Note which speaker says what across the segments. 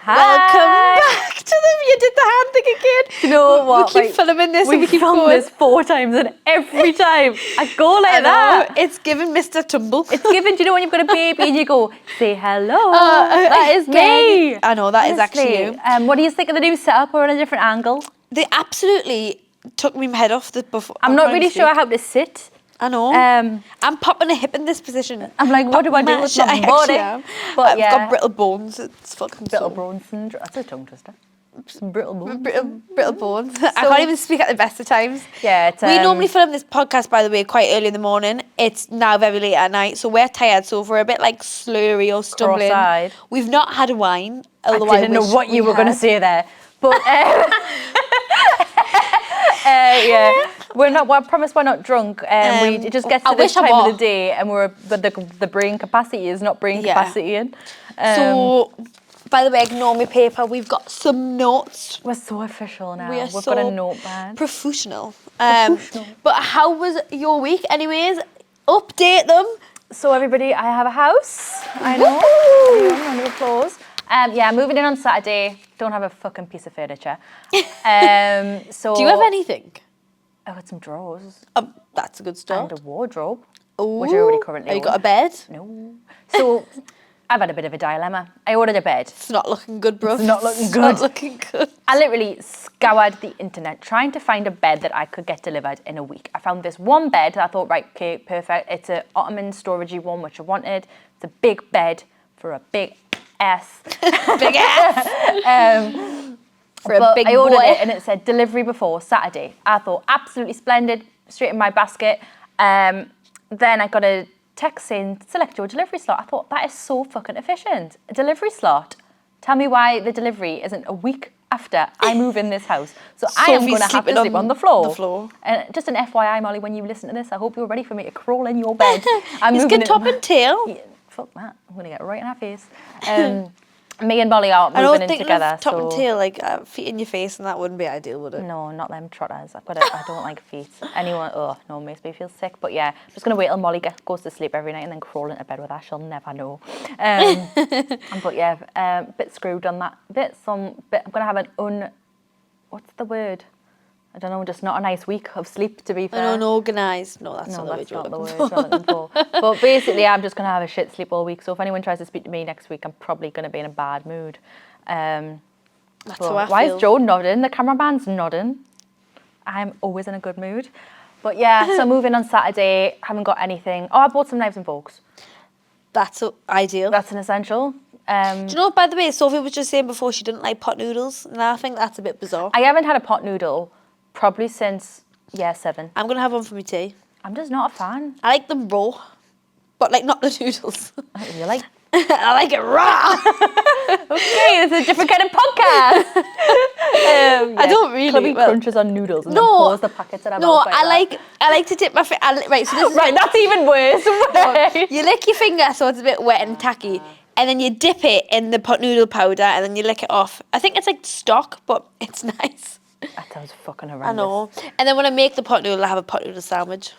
Speaker 1: Hi.
Speaker 2: Welcome back to them. You did the hand thing again.
Speaker 1: Do you know what?
Speaker 2: We keep filming this.
Speaker 1: We
Speaker 2: keep
Speaker 1: filmed
Speaker 2: going.
Speaker 1: this 4 times, and every time I go like that.
Speaker 2: It's given Mr. Tumble.
Speaker 1: It's given. Do you know when you've got a baby and you go, say hello? That is me.
Speaker 2: I know that is actually you.
Speaker 1: What do you think of the new setup or on a different angle?
Speaker 2: They absolutely took me head off the before.
Speaker 1: I'm not really sure how to sit.
Speaker 2: I know. I'm popping a hip in this position.
Speaker 1: I'm like, what do I do with my body?
Speaker 2: But I've got brittle bones. It's fucking
Speaker 1: brittle bones syndrome. That's a tongue twister. Brittle bones.
Speaker 2: Brittle bones. I can't even speak at the best of times.
Speaker 1: Yeah.
Speaker 2: We normally film this podcast, by the way, quite early in the morning. It's now very late at night, so we're tired. So if we're a bit like slurry or stumbling,
Speaker 1: cross-eyed.
Speaker 2: We've not had a wine.
Speaker 1: I didn't know what you were going to say there, but yeah. We're not. Well, I promise we're not drunk. We just get to this time of the day, and the brain capacity is not brain capacity in.
Speaker 2: So, by the way, ignore my paper. We've got some notes.
Speaker 1: We're so official now.
Speaker 2: We've
Speaker 1: got a notepad.
Speaker 2: Professional. But how was your week, anyways? Update them. So,
Speaker 1: everybody, I have a house. I know. Round of applause. Yeah, moving in on Saturday. Don't have a fucking piece of furniture. So. Do
Speaker 2: you have anything?
Speaker 1: I got some drawers.
Speaker 2: That's a good start.
Speaker 1: And a wardrobe, which I already currently
Speaker 2: Have you got a bed?
Speaker 1: No. So, I've had a bit of a dilemma. I ordered a bed.
Speaker 2: It's not looking good, bro.
Speaker 1: It's not looking good.
Speaker 2: Not looking good.
Speaker 1: I literally scoured the internet trying to find a bed that I could get delivered in a week. I found this one bed that I thought, right, okay, perfect. It's an ottoman storagey one, which I wanted. It's a big bed for a big ass.
Speaker 2: Big ass. For a big
Speaker 1: I ordered
Speaker 2: boy.
Speaker 1: it and it said delivery before Saturday. I thought absolutely splendid, straight in my basket. Then I got a text saying select your delivery slot. I thought that is so fucking efficient. A delivery slot. Tell me why the delivery isn't a week after I move in this house. So I am going to have to sleep on the floor. And just an FYI, Molly, when you listen to this, I hope you're ready for me to crawl in your bed. I'm moving
Speaker 2: top and tail.
Speaker 1: Yeah, fuck that. I'm going to get right in her face. Me and Molly are moving in together.
Speaker 2: Top and tail, like feet in your face, and that wouldn't be ideal, would it?
Speaker 1: No, not them trotters. I don't like feet. Anyone, makes me feel sick. But yeah, I'm just gonna wait till Molly goes to sleep every night and then crawl into bed with her. She'll never know. But yeah, bit screwed on that. I'm gonna have what's the word? I don't know, just not a nice week of sleep, to be fair.
Speaker 2: Unorganised. No, that's not the word you're
Speaker 1: looking for. But basically, I'm just going to have a shit sleep all week. So if anyone tries to speak to me next week, I'm probably going to be in a bad mood.
Speaker 2: That's how I feel.
Speaker 1: Why is Joe nodding? The cameraman's nodding. I'm always in a good mood. But yeah, so moving on Saturday, haven't got anything. Oh, I bought some knives and forks.
Speaker 2: That's ideal.
Speaker 1: That's an essential.
Speaker 2: Do you know, by the way, Sophie was just saying before she didn't like pot noodles, and I think that's a bit bizarre.
Speaker 1: I haven't had a pot noodle probably since year 7.
Speaker 2: I'm going to have one for my tea.
Speaker 1: I'm just not a fan.
Speaker 2: I like them raw, but like not the noodles.
Speaker 1: You like?
Speaker 2: I like it raw.
Speaker 1: Okay, this is a different kind of podcast.
Speaker 2: I don't really.
Speaker 1: Clubby crunches on noodles and then pours the packets in our mouth.
Speaker 2: I like to dip my finger. Right, so this
Speaker 1: right, that's even worse.
Speaker 2: You lick your finger so it's a bit wet and tacky, and then you dip it in the pot noodle powder, and then you lick it off. I think it's like stock, but it's nice.
Speaker 1: That sounds fucking horrendous.
Speaker 2: I know. And then when I make the pot noodle, I have a pot noodle sandwich.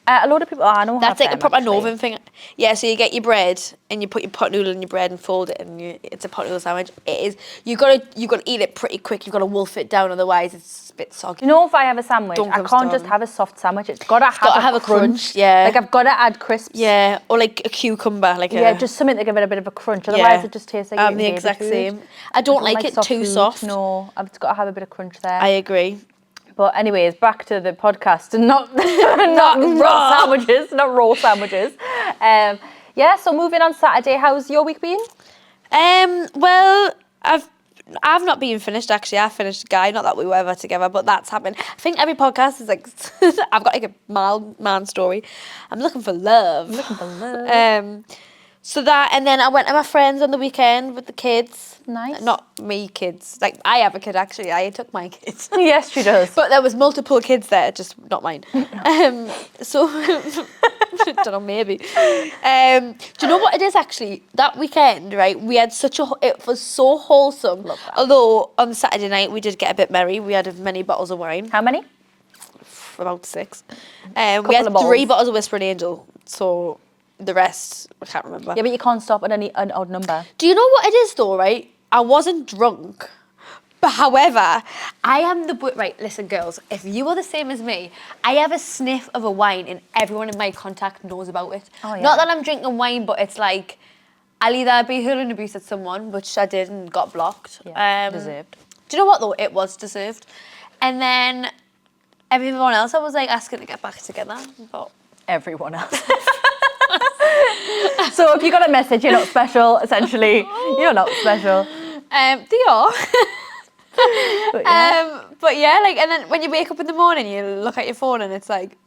Speaker 1: A lot of people, I know.
Speaker 2: That's like a proper Northern thing. Yeah, so you get your bread and you put your pot noodle in your bread and fold it, and it's a pot noodle sandwich. It is. You gotta eat it pretty quick. You gotta wolf it down, otherwise it's a bit soggy.
Speaker 1: You know, if I have a sandwich, I can't just have a soft sandwich. It's gotta have a crunch.
Speaker 2: Yeah.
Speaker 1: Like I've gotta add crisps.
Speaker 2: Yeah, or like a cucumber,
Speaker 1: just something to give it a bit of a crunch. Otherwise, it just tastes like
Speaker 2: I'm the exact same. I don't like it too soft.
Speaker 1: No, I've got to have a bit of crunch there.
Speaker 2: I agree.
Speaker 1: But anyways, back to the podcast and not raw sandwiches, not raw sandwiches. Yeah, so moving on Saturday, how's your week been?
Speaker 2: Well, I've not been finished actually. I finished Guy, not that we were ever together, but that's happened. I think every podcast is like I've got like a man story. I'm looking for love. So that, and then I went to my friends on the weekend with the kids.
Speaker 1: Nice.
Speaker 2: Not me kids. Like, I have a kid, actually. I took my kids.
Speaker 1: Yes, she does.
Speaker 2: But there was multiple kids there, just not mine. So, don't know, maybe. Do you know what it is, actually? That weekend, right, we had it was so wholesome.
Speaker 1: Love that.
Speaker 2: Although, on Saturday night, we did get a bit merry. We had many bottles of wine.
Speaker 1: How many?
Speaker 2: About 6. We had 3 bottles of Whispering Angel, so... The rest, I can't remember.
Speaker 1: Yeah, but you can't stop at an odd number.
Speaker 2: Do you know what it is though, right? I wasn't drunk. But however, I am right, listen girls, if you are the same as me, I have a sniff of a wine and everyone in my contact knows about it.
Speaker 1: Oh, yeah.
Speaker 2: Not that I'm drinking wine, but it's like, I'll either be hurling abuse at someone, which I did and got blocked.
Speaker 1: Yeah, deserved.
Speaker 2: Do you know what though? It was deserved. And then everyone else I was like asking to get back together, but...
Speaker 1: Everyone else. So if you got a message, you're not special, essentially. You're not special.
Speaker 2: They are.
Speaker 1: But yeah.
Speaker 2: But yeah, like, and then when you wake up in the morning, you look at your phone and it's like...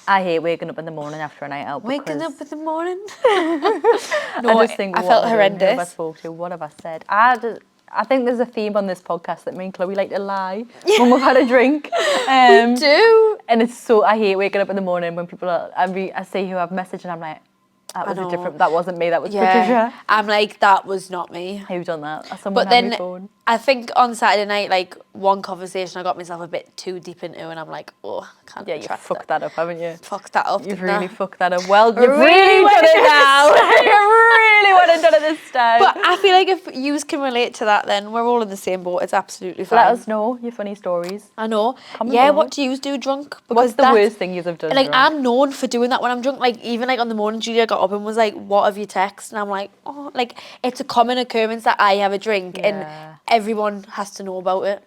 Speaker 1: I hate waking up in the morning after a night out.
Speaker 2: Waking up in the morning?
Speaker 1: No, I just think,
Speaker 2: I felt horrendous.
Speaker 1: Who have I spoke to? What have I said? I think there's a theme on this podcast that me and Chloe like to lie when we've had a drink.
Speaker 2: We do.
Speaker 1: And it's so, I hate waking up in the morning when people are, I see who I've messaged and I'm like, that was a different, that wasn't me, that was Patricia.
Speaker 2: I'm like, that was not me.
Speaker 1: Who done that? Someone
Speaker 2: But
Speaker 1: had my
Speaker 2: then
Speaker 1: phone.
Speaker 2: I think on Saturday night, like one conversation I got myself a bit too deep into and I'm like, oh, I can't
Speaker 1: Yeah, you
Speaker 2: trust
Speaker 1: fucked that up, haven't you?
Speaker 2: Fucked that up.
Speaker 1: You've
Speaker 2: didn't I?
Speaker 1: really fucked that up. Well, you've
Speaker 2: Really
Speaker 1: really done
Speaker 2: went
Speaker 1: it now. You really went and done it this time.
Speaker 2: But I feel like if you can relate to that, then we're all in the same boat. It's absolutely fine.
Speaker 1: Let us know your funny stories.
Speaker 2: I know.
Speaker 1: Comment
Speaker 2: Yeah,
Speaker 1: below.
Speaker 2: what do you do drunk?
Speaker 1: What's the worst thing you've done
Speaker 2: Like,
Speaker 1: drunk?
Speaker 2: I'm known for doing that when I'm drunk. Like, even like on the morning, Julia got up and was like, what have you texted? And I'm like, oh, like, it's a common occurrence that I have a drink
Speaker 1: Yeah.
Speaker 2: and everyone has to know about it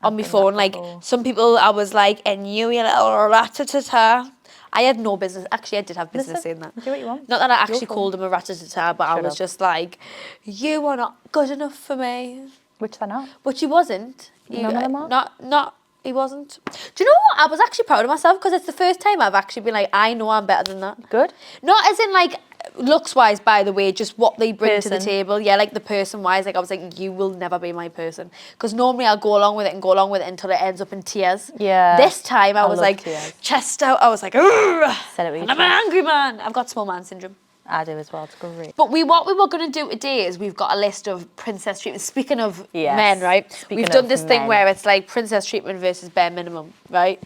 Speaker 2: on my
Speaker 1: done
Speaker 2: phone.
Speaker 1: that
Speaker 2: Like,
Speaker 1: before.
Speaker 2: some people, I was like, and you little rat-a-ta-ta. I had no business. Actually, I did have business saying that.
Speaker 1: Do what you want.
Speaker 2: Not that I actually
Speaker 1: phone.
Speaker 2: called him a rat-a-ta-ta, but I
Speaker 1: Shut
Speaker 2: was
Speaker 1: up.
Speaker 2: just like, you are not good enough for me.
Speaker 1: Which they're not.
Speaker 2: But he wasn't.
Speaker 1: None of them are?
Speaker 2: Not, he wasn't. Do you know what? I was actually proud of myself because it's the first time I've actually been like, I know I'm better than that.
Speaker 1: Good.
Speaker 2: Not as in like, looks-wise, by the way, just what they bring to the
Speaker 1: Person.
Speaker 2: table. Yeah, like the person-wise, like I was like, you will never be my person. Because normally I'll go along with it and go along with it until it ends up in tears.
Speaker 1: Yeah.
Speaker 2: This time I was
Speaker 1: love
Speaker 2: like,
Speaker 1: tears.
Speaker 2: chest out. I was like, "Urgh,
Speaker 1: Said it with
Speaker 2: and
Speaker 1: your
Speaker 2: I'm an angry man. I've got small man syndrome.
Speaker 1: I do as well. It's great.
Speaker 2: But what we were going to do today is we've got a list of princess treatment. Speaking of
Speaker 1: Yes.
Speaker 2: men, right?
Speaker 1: Speaking
Speaker 2: We've done
Speaker 1: of
Speaker 2: this thing
Speaker 1: men.
Speaker 2: where it's like princess treatment versus bare minimum, right?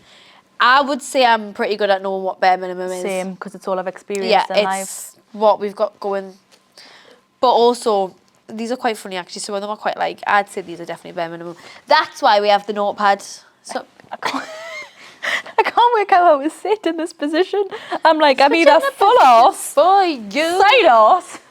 Speaker 2: I would say I'm pretty good at knowing what bare minimum is.
Speaker 1: Same, because it's all I've experienced
Speaker 2: Yeah,
Speaker 1: in life.
Speaker 2: it's what we've got going. But also, these are quite funny actually. Some of them are quite like, I'd say these are definitely bare minimum. That's why we have the notepad. So
Speaker 1: I can't work out how to sit in this position. I'm like, I'm either full off,
Speaker 2: for you.
Speaker 1: side off,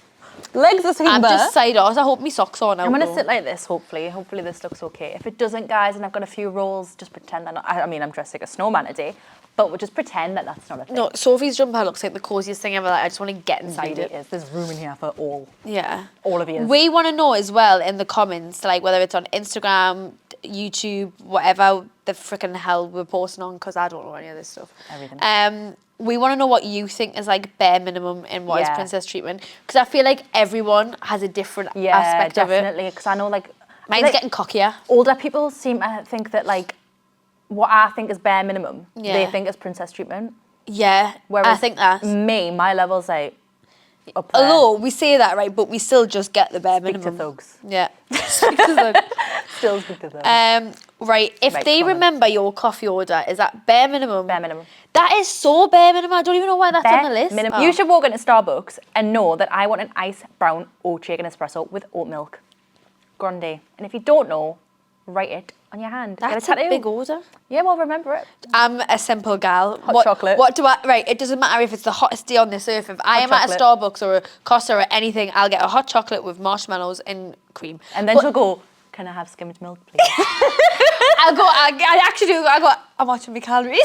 Speaker 1: legs are
Speaker 2: I'm
Speaker 1: timber.
Speaker 2: just side off. I hope my socks are now.
Speaker 1: I'm going to
Speaker 2: though.
Speaker 1: sit like this, hopefully. Hopefully this looks okay. If it doesn't, guys, and I've got a few rolls, just pretend I'm not... I mean, I'm dressed like a snowman today, but we'll just pretend that that's not a thing.
Speaker 2: No, Sophie's jumper looks like the coziest thing ever. Like, I just want to get inside
Speaker 1: It
Speaker 2: it.
Speaker 1: is. There's room in here for all
Speaker 2: Yeah.
Speaker 1: of you.
Speaker 2: We want to know as well in the comments, like whether it's on Instagram, YouTube, whatever the freaking hell we're posting on, because I don't know any of this stuff.
Speaker 1: Everything.
Speaker 2: We want to know what you think is like bare minimum in what is
Speaker 1: Yeah.
Speaker 2: princess treatment, because I feel like everyone has a different aspect of it.
Speaker 1: definitely. Because I know, like...
Speaker 2: Mine's
Speaker 1: like,
Speaker 2: getting cockier.
Speaker 1: older people seem to think that, like, what I think is bare minimum,
Speaker 2: Yeah.
Speaker 1: they think is princess treatment.
Speaker 2: Yeah,
Speaker 1: Whereas
Speaker 2: I think that.
Speaker 1: my level's like up there.
Speaker 2: Although we say that, right, but we still just get the bare
Speaker 1: Speak to
Speaker 2: minimum.
Speaker 1: thugs.
Speaker 2: Yeah. Speak to thugs.
Speaker 1: Still speak to thugs.
Speaker 2: Right, if
Speaker 1: Right,
Speaker 2: they
Speaker 1: come on.
Speaker 2: remember your coffee order, is that bare minimum?
Speaker 1: Bare minimum.
Speaker 2: That is so bare minimum. I don't even know why that's on the list.
Speaker 1: Minimum.
Speaker 2: Oh.
Speaker 1: You should walk into Starbucks and know that I want an ice brown oat shaken espresso with oat milk. Grande. And if you don't know, write it on your hand. Get
Speaker 2: That's
Speaker 1: a
Speaker 2: a
Speaker 1: tattoo.
Speaker 2: big order.
Speaker 1: Yeah, well, remember it.
Speaker 2: I'm a simple gal.
Speaker 1: Hot chocolate.
Speaker 2: What do I? Right, it doesn't matter if it's the hottest day on this earth. If I am at a
Speaker 1: chocolate.
Speaker 2: Starbucks or a Costa or anything, I'll get a hot chocolate with marshmallows and cream.
Speaker 1: And then
Speaker 2: But
Speaker 1: she'll go, can I have skimmed milk, please?
Speaker 2: I actually do. I'm watching my calories.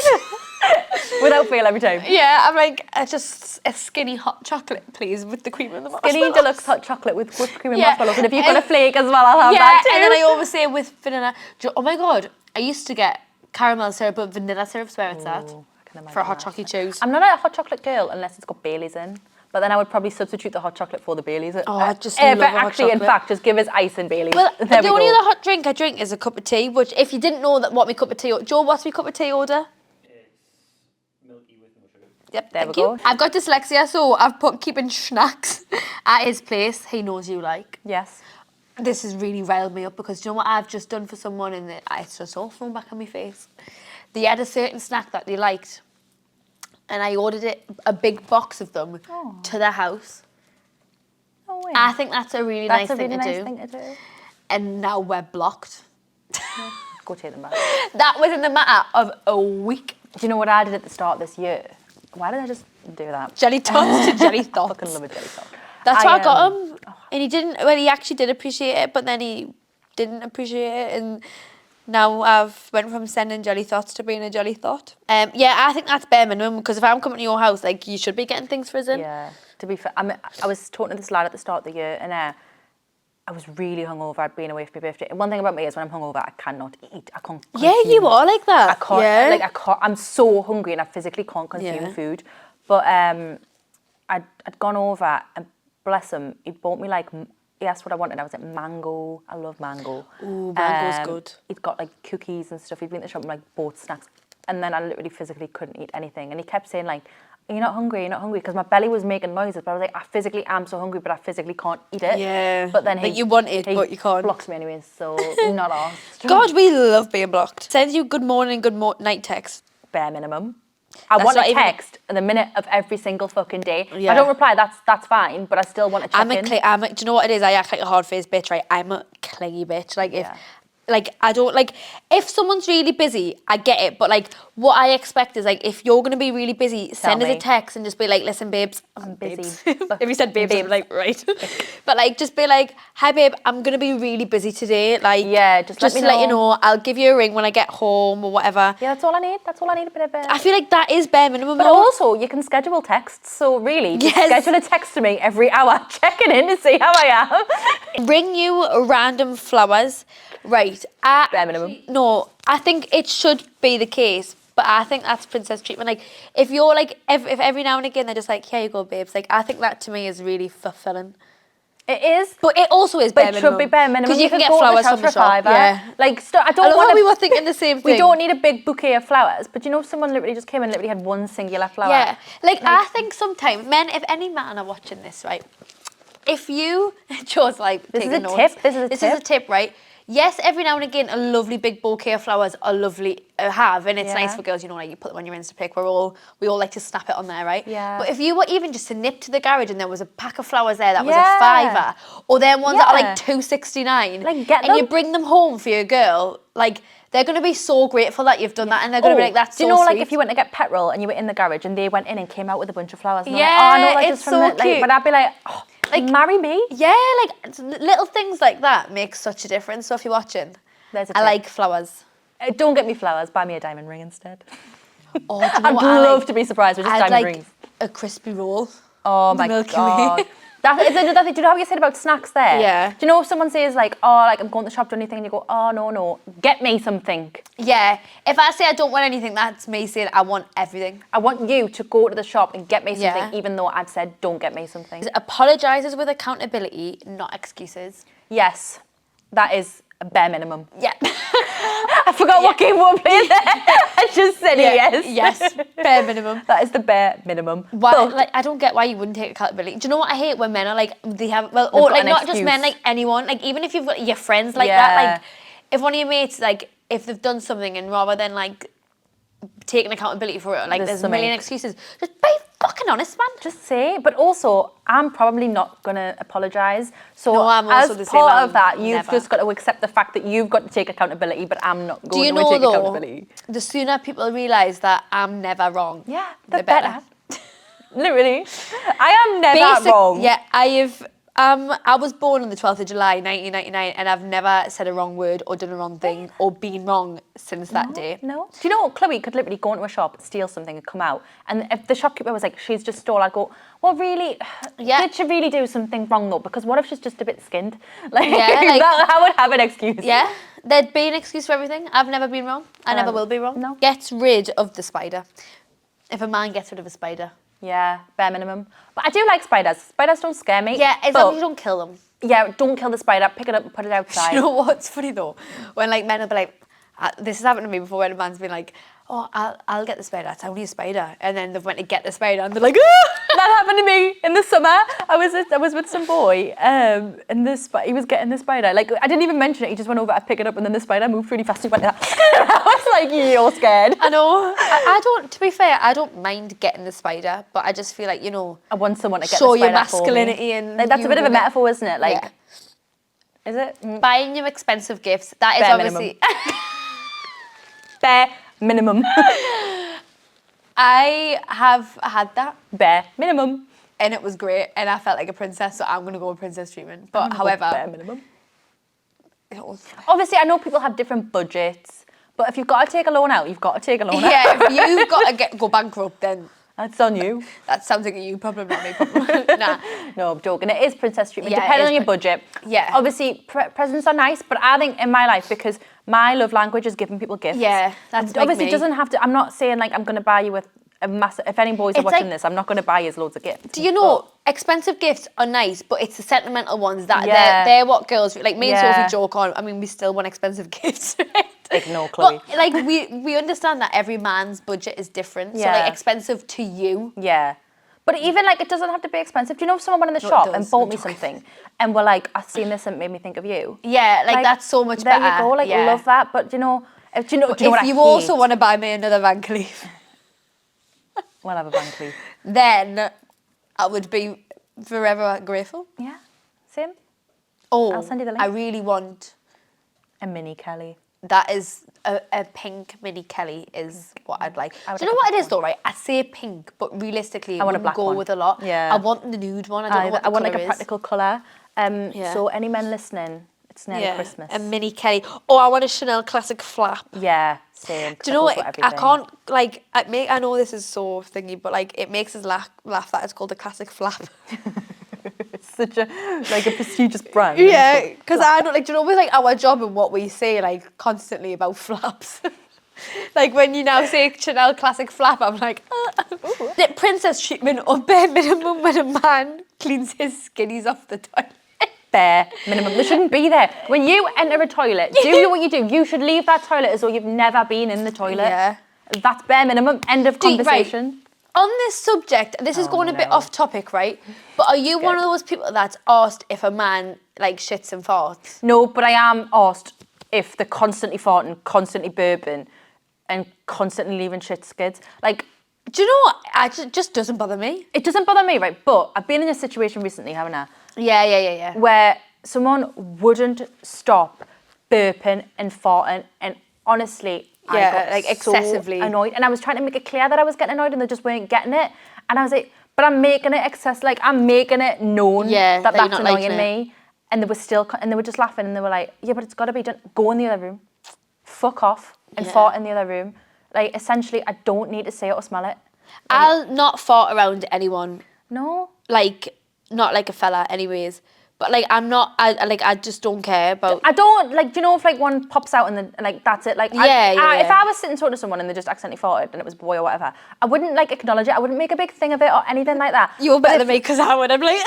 Speaker 1: Without fail every time.
Speaker 2: Yeah, I'm like, just a skinny hot chocolate, please, with the cream and the marshmallows.
Speaker 1: Skinny deluxe hot chocolate with whipped cream and
Speaker 2: Yeah.
Speaker 1: marshmallows. And if you've got a flake as well, I'll have
Speaker 2: Yeah,
Speaker 1: that too.
Speaker 2: and then I always say with vanilla. Oh my God, I used to get caramel syrup, but vanilla syrup's where it's at.
Speaker 1: Ooh, I can imagine
Speaker 2: For a hot
Speaker 1: that.
Speaker 2: chocolate choose.
Speaker 1: I'm not a hot chocolate girl unless it's got Baileys in. But then I would probably substitute the hot chocolate for the Baileys.
Speaker 2: Oh, I just
Speaker 1: if
Speaker 2: love a hot
Speaker 1: actually, in
Speaker 2: chocolate.
Speaker 1: fact, just give us ice and Baileys.
Speaker 2: Well,
Speaker 1: There
Speaker 2: the
Speaker 1: we
Speaker 2: only
Speaker 1: go.
Speaker 2: other hot drink I drink is a cup of tea, which if you didn't know that what my cup of tea... Joe, what's my cup of tea order?
Speaker 3: Milky with no sugar.
Speaker 2: Yep,
Speaker 1: There we
Speaker 2: thank you.
Speaker 1: go.
Speaker 2: I've got dyslexia, so I've put keeping snacks at his place. He knows you like.
Speaker 1: Yes.
Speaker 2: This has really riled me up because do you know what I've just done for someone and it's just all thrown back on my face. They had a certain snack that they liked and I ordered a big box of them to their house.
Speaker 1: Oh, way.
Speaker 2: I think that's a really
Speaker 1: That's
Speaker 2: nice
Speaker 1: a really
Speaker 2: thing to
Speaker 1: nice
Speaker 2: do.
Speaker 1: thing to do.
Speaker 2: And now we're blocked.
Speaker 1: Go take them back.
Speaker 2: That was in the matter of a week.
Speaker 1: Do you know what I did at the start of this year? Why did I just do that?
Speaker 2: Jelly tots to jelly
Speaker 1: I
Speaker 2: thoughts.
Speaker 1: fucking love a jelly tot.
Speaker 2: That's why I got him. And he didn't, well, he actually did appreciate it, but then he didn't appreciate it. And now I've went from sending jelly thoughts to being a jelly thought. Yeah, I think that's bare minimum, because if I'm coming to your house, like, you should be getting things for us in.
Speaker 1: Yeah, to be fair, I was talking to this lad at the start of the year, and I was really hungover. I'd been away for my birthday. And one thing about me is when I'm hungover, I cannot eat. I can't
Speaker 2: Yeah,
Speaker 1: consume.
Speaker 2: you are like that.
Speaker 1: I can't,
Speaker 2: yeah.
Speaker 1: like, I can't, I'm so hungry and I physically can't consume
Speaker 2: Yeah.
Speaker 1: food. But I'd gone over, and bless him, he bought me like, he asked what I wanted. I was like, mango. I love mango.
Speaker 2: Ooh, mango's good.
Speaker 1: He'd got like cookies and stuff. He'd been to the shop and like bought snacks. And then I literally physically couldn't eat anything. And he kept saying like, you're not hungry, you're not hungry. Because my belly was making noises. But I was like, I physically am so hungry, but I physically can't eat it.
Speaker 2: Yeah.
Speaker 1: But then
Speaker 2: Like, you want it, but you can't.
Speaker 1: Blocks me anyways, so not asked.
Speaker 2: God, we love being blocked. Sends you good morning, good night text.
Speaker 1: Bare minimum. I
Speaker 2: That's
Speaker 1: want
Speaker 2: not
Speaker 1: a
Speaker 2: even-
Speaker 1: text in the minute of every single fucking day. If
Speaker 2: Yeah.
Speaker 1: I don't reply, that's fine, but I still want to check in.
Speaker 2: do you know what it is? I act like a hard-faced bitch, right? I'm a clingy bitch. Like, if...
Speaker 1: Yeah.
Speaker 2: Like, I don't, like, if someone's really busy, I get it. But, like, what I expect is, like, if you're going to be really busy, send us
Speaker 1: me.
Speaker 2: a text and just be like, listen, babes.
Speaker 1: I'm busy.
Speaker 2: Babes. If you said babes, I'm
Speaker 1: Babes.
Speaker 2: like, right. But, like, just be like, hi, babe, I'm going to be really busy today. Like,
Speaker 1: Yeah, just let me
Speaker 2: to let you
Speaker 1: know.
Speaker 2: know. I'll give you a ring when I get home or whatever.
Speaker 1: Yeah, that's all I need. That's all I need, a bit of it.
Speaker 2: I feel like that is bare minimum.
Speaker 1: But
Speaker 2: though.
Speaker 1: also, you can schedule texts. So really, just
Speaker 2: Yes.
Speaker 1: schedule a text to me every hour, checking in to see how I am.
Speaker 2: Bring you random flowers. Right.
Speaker 1: Bare minimum.
Speaker 2: No, I think it should be the case, but I think that's princess treatment. Like, if you're like, if every now and again they're just like, here you go, babes. Like, I think that to me is really fulfilling.
Speaker 1: It is.
Speaker 2: But it also is bare
Speaker 1: But it
Speaker 2: minimum.
Speaker 1: should be bare minimum.
Speaker 2: Because you can get
Speaker 1: go to
Speaker 2: flowers
Speaker 1: the
Speaker 2: from the
Speaker 1: shop for a
Speaker 2: shop.
Speaker 1: fiver.
Speaker 2: Yeah.
Speaker 1: Like, I
Speaker 2: I
Speaker 1: don't
Speaker 2: love
Speaker 1: want
Speaker 2: how we were thinking the same thing.
Speaker 1: We don't need a big bouquet of flowers, but you know, if someone literally just came and literally had one singular flower.
Speaker 2: Yeah. Like, I think sometimes, men, if any man are watching this, right, if you, Joe's like,
Speaker 1: This is
Speaker 2: taking
Speaker 1: a
Speaker 2: notes.
Speaker 1: tip, this is a
Speaker 2: This
Speaker 1: tip.
Speaker 2: is a tip, right? Yes, every now and again, a lovely big bouquet of flowers are lovely to have, and it's nice
Speaker 1: Yeah.
Speaker 2: for girls, you know, like you put them on your Insta pic. We all like to snap it on there, right?
Speaker 1: Yeah.
Speaker 2: But if you were even just to nip to the garage and there was a pack of flowers there that was
Speaker 1: Yeah.
Speaker 2: a fiver, or then ones that are
Speaker 1: Yeah.
Speaker 2: like $2.69,
Speaker 1: Like, get
Speaker 2: and you
Speaker 1: them.
Speaker 2: bring them home for your girl, like they're gonna be so grateful that you've done that, and they're gonna be like, "That's
Speaker 1: do
Speaker 2: so
Speaker 1: you know,
Speaker 2: sweet."
Speaker 1: like, if you went to get petrol and you were in the garage and they went in and came out with a bunch of flowers? And they're
Speaker 2: Yeah,
Speaker 1: like, oh, I know that
Speaker 2: it's
Speaker 1: just from
Speaker 2: so
Speaker 1: the, like,
Speaker 2: cute.
Speaker 1: but I'd be like, oh,
Speaker 2: Like,
Speaker 1: marry me.
Speaker 2: Yeah, like little things like that make such a difference. So if you're watching,
Speaker 1: There's a
Speaker 2: I
Speaker 1: tip.
Speaker 2: like flowers.
Speaker 1: Don't get me flowers. Buy me a diamond ring instead.
Speaker 2: Oh, do you know
Speaker 1: I'd
Speaker 2: what I
Speaker 1: love
Speaker 2: like?
Speaker 1: to be surprised with just
Speaker 2: I'd
Speaker 1: diamond
Speaker 2: like
Speaker 1: rings.
Speaker 2: a crispy roll.
Speaker 1: Oh
Speaker 2: the
Speaker 1: my
Speaker 2: Milky Way.
Speaker 1: god. That is another thing. Do you know how you said about snacks there?
Speaker 2: Yeah.
Speaker 1: Do you know if someone says like, oh, like I'm going to the shop to do anything, and you go, oh no, get me something.
Speaker 2: Yeah, if I say I don't want anything, that's me saying I want everything.
Speaker 1: I want you to go to the shop and get me something,
Speaker 2: Yeah.
Speaker 1: even though I've said don't get me something.
Speaker 2: Apologises with accountability, not excuses.
Speaker 1: Yes, that is a bare minimum.
Speaker 2: Yeah.
Speaker 1: I forgot what game we were playing there. I just said yes.
Speaker 2: Yes, bare minimum.
Speaker 1: That is the bare minimum.
Speaker 2: Why,
Speaker 1: But
Speaker 2: like, I don't get why you wouldn't take accountability. Do you know what I hate when men are like, they have, well,
Speaker 1: They've
Speaker 2: or
Speaker 1: got
Speaker 2: like
Speaker 1: an
Speaker 2: not just
Speaker 1: excuse.
Speaker 2: men, like anyone, like even if you've got your friends like that,
Speaker 1: Yeah.
Speaker 2: like if one of your mates, like if they've done something and rather than like taking accountability for it, like there's a
Speaker 1: something.
Speaker 2: million excuses, just be fucking honest, man.
Speaker 1: just say, but also, I'm probably not going to apologise. So
Speaker 2: No, I'm also
Speaker 1: as
Speaker 2: the same,
Speaker 1: part
Speaker 2: I'll
Speaker 1: of that, you've
Speaker 2: never.
Speaker 1: just got to accept the fact that you've got to take accountability, but I'm not
Speaker 2: Do
Speaker 1: going
Speaker 2: you
Speaker 1: to
Speaker 2: know
Speaker 1: take
Speaker 2: though,
Speaker 1: accountability.
Speaker 2: the sooner people realise that I'm never wrong,
Speaker 1: Yeah,
Speaker 2: the
Speaker 1: the
Speaker 2: better.
Speaker 1: better. Literally. I am never wrong.
Speaker 2: Yeah, I was born on the 12th of July, 1999, and I've never said a wrong word or done a wrong thing or been wrong since that day.
Speaker 1: No. Do you know, Chloe could literally go into a shop, steal something and come out. And if the shopkeeper was like, she's just stole, I'd go, well, really?
Speaker 2: Yeah.
Speaker 1: Did she really do something wrong though? Because what if she's just a bit skinned? Like,
Speaker 2: Yeah, like-
Speaker 1: I would have an excuse.
Speaker 2: Yeah, there'd be an excuse for everything. I've never been wrong. I never will be wrong.
Speaker 1: no.
Speaker 2: Gets rid of the spider. If a man gets rid of a spider.
Speaker 1: Yeah, bare minimum. But I do like spiders. Spiders don't scare me.
Speaker 2: Yeah, as
Speaker 1: but
Speaker 2: long as you don't kill them.
Speaker 1: Yeah, don't kill the spider. Pick it up and put it outside.
Speaker 2: You know what's funny though? When like men will be like, this has happened to me before when a man's been like, oh, I'll get the spider. It's only a spider. And then they've went to get the spider and they're like, ah!
Speaker 1: That happened to me in the summer. I was with some boy, and he was getting the spider. Like, I didn't even mention it. He just went over to pick it up, and then the spider moved really fast. He went like that. I was like, you're scared.
Speaker 2: I know. I don't, to be fair, I don't mind getting the spider, but I just feel like, you know,
Speaker 1: I want someone to get
Speaker 2: show
Speaker 1: the spider
Speaker 2: your
Speaker 1: for me.
Speaker 2: masculinity and
Speaker 1: Like, that's a bit of a metaphor, isn't it? Like,
Speaker 2: Yeah.
Speaker 1: is it?
Speaker 2: Buying you expensive gifts. That is
Speaker 1: Bare
Speaker 2: obviously.
Speaker 1: Bare minimum.
Speaker 2: I have had that.
Speaker 1: Bare minimum.
Speaker 2: And it was great, and I felt like a princess, so I'm gonna go with princess treatment. But however,
Speaker 1: bare minimum.
Speaker 2: it was,
Speaker 1: Obviously, I know people have different budgets, but if you've got to take a loan out, you've got to take a loan out.
Speaker 2: yeah, if you've got to go bankrupt, then
Speaker 1: That's on you.
Speaker 2: that sounds like a you problem, not me problem. Nah.
Speaker 1: No, I'm joking. It is princess treatment,
Speaker 2: Yeah, it
Speaker 1: depending
Speaker 2: is
Speaker 1: on your budget.
Speaker 2: Yeah.
Speaker 1: Obviously, presents are nice, but I think in my life, because my love language is giving people gifts.
Speaker 2: Yeah, that's like
Speaker 1: obviously
Speaker 2: me.
Speaker 1: it doesn't have to. I'm not saying like I'm going to buy you with a massive. If any boys are
Speaker 2: It's
Speaker 1: watching
Speaker 2: like-
Speaker 1: this, I'm not going to buy you loads of gifts.
Speaker 2: Do you know, expensive gifts are nice, but it's the sentimental ones that
Speaker 1: Yeah.
Speaker 2: they're what girls, like me and
Speaker 1: Yeah.
Speaker 2: Sophie joke on, I mean, we still want expensive gifts, right?
Speaker 1: Ignore Chloe.
Speaker 2: But, like, we understand that every man's budget is different, so,
Speaker 1: Yeah.
Speaker 2: like, expensive to you.
Speaker 1: Yeah. But even like it doesn't have to be expensive. Do you know if someone went in the
Speaker 2: No, it
Speaker 1: shop
Speaker 2: does.
Speaker 1: and bought
Speaker 2: I'm
Speaker 1: me
Speaker 2: joking.
Speaker 1: something and were like, I've seen this and it made me think of you?
Speaker 2: Yeah, like that's so much
Speaker 1: there
Speaker 2: better.
Speaker 1: There you go. Like,
Speaker 2: yeah.
Speaker 1: love that. But do you know what
Speaker 2: If
Speaker 1: I
Speaker 2: you also
Speaker 1: hate?
Speaker 2: want to buy me another Van Cleef,
Speaker 1: We'll have a Van Cleef.
Speaker 2: then I would be forever grateful.
Speaker 1: Yeah. Same.
Speaker 2: Oh,
Speaker 1: I'll send you the link.
Speaker 2: I really want,
Speaker 1: A mini Kelly.
Speaker 2: that is a pink mini Kelly is what I'd like.
Speaker 1: I would
Speaker 2: Do you know
Speaker 1: like
Speaker 2: what
Speaker 1: a
Speaker 2: it is though, right? I say pink, but realistically,
Speaker 1: I want a
Speaker 2: wouldn't
Speaker 1: black
Speaker 2: go
Speaker 1: one.
Speaker 2: with a lot.
Speaker 1: Yeah.
Speaker 2: I want the nude one. I don't know what the
Speaker 1: I want like
Speaker 2: colour
Speaker 1: a
Speaker 2: is.
Speaker 1: practical colour.
Speaker 2: Yeah.
Speaker 1: So any men listening, it's nearly Christmas.
Speaker 2: A mini Kelly. Oh, I want a Chanel classic flap.
Speaker 1: Yeah, same. 'cause
Speaker 2: Do you know
Speaker 1: that goes
Speaker 2: what?
Speaker 1: with
Speaker 2: I
Speaker 1: everything.
Speaker 2: can't like. I know this is so thingy, but like it makes us laugh that it's called a classic flap.
Speaker 1: It's such a like a prestigious brand.
Speaker 2: Yeah, because I don't like. Do you know with like our job and what we say like constantly about flaps. Like when you now say Chanel classic flap, I'm like, the princess treatment or bare minimum when a man cleans his skinnies off the toilet.
Speaker 1: Bare minimum. They shouldn't be there. When you enter a toilet, do what you do. You should leave that toilet as though you've never been in the toilet.
Speaker 2: Yeah.
Speaker 1: That's bare minimum. End of conversation.
Speaker 2: On this subject, this is going a bit off topic, right? But are you one of those people that's asked if a man like shits and farts?
Speaker 1: No, but I am asked if they're constantly farting, constantly burping, and constantly leaving shit skids. Like,
Speaker 2: Do you know what? It just doesn't bother me.
Speaker 1: it doesn't bother me, right? But I've been in a situation recently, haven't I?
Speaker 2: Yeah.
Speaker 1: Where someone wouldn't stop burping and farting, and honestly, I
Speaker 2: Yeah,
Speaker 1: got
Speaker 2: like
Speaker 1: so
Speaker 2: excessively.
Speaker 1: annoyed. And I was trying to make it clear that I was getting annoyed, and they just weren't getting it. And I was like, but I'm making it like I'm making it known
Speaker 2: Yeah,
Speaker 1: that
Speaker 2: that you're
Speaker 1: that's
Speaker 2: not liking
Speaker 1: annoying me. And they were still, and they were just laughing, and they were like, yeah, but it's got to be done. Go in the other room, fuck off, and
Speaker 2: Yeah.
Speaker 1: fart in the other room. Like, essentially, I don't need to see it or smell it.
Speaker 2: I'll not fart around anyone.
Speaker 1: No.
Speaker 2: Like, not like a fella anyways. But like I just don't care about.
Speaker 1: I don't, like, do you know if like one pops out and then like that's it? Like,
Speaker 2: Yeah.
Speaker 1: If I was sitting talking to someone and they just accidentally farted and it was a boy or whatever, I wouldn't like acknowledge it. I wouldn't make a big thing of it or anything like that.
Speaker 2: You're better than me because I would. I'm like,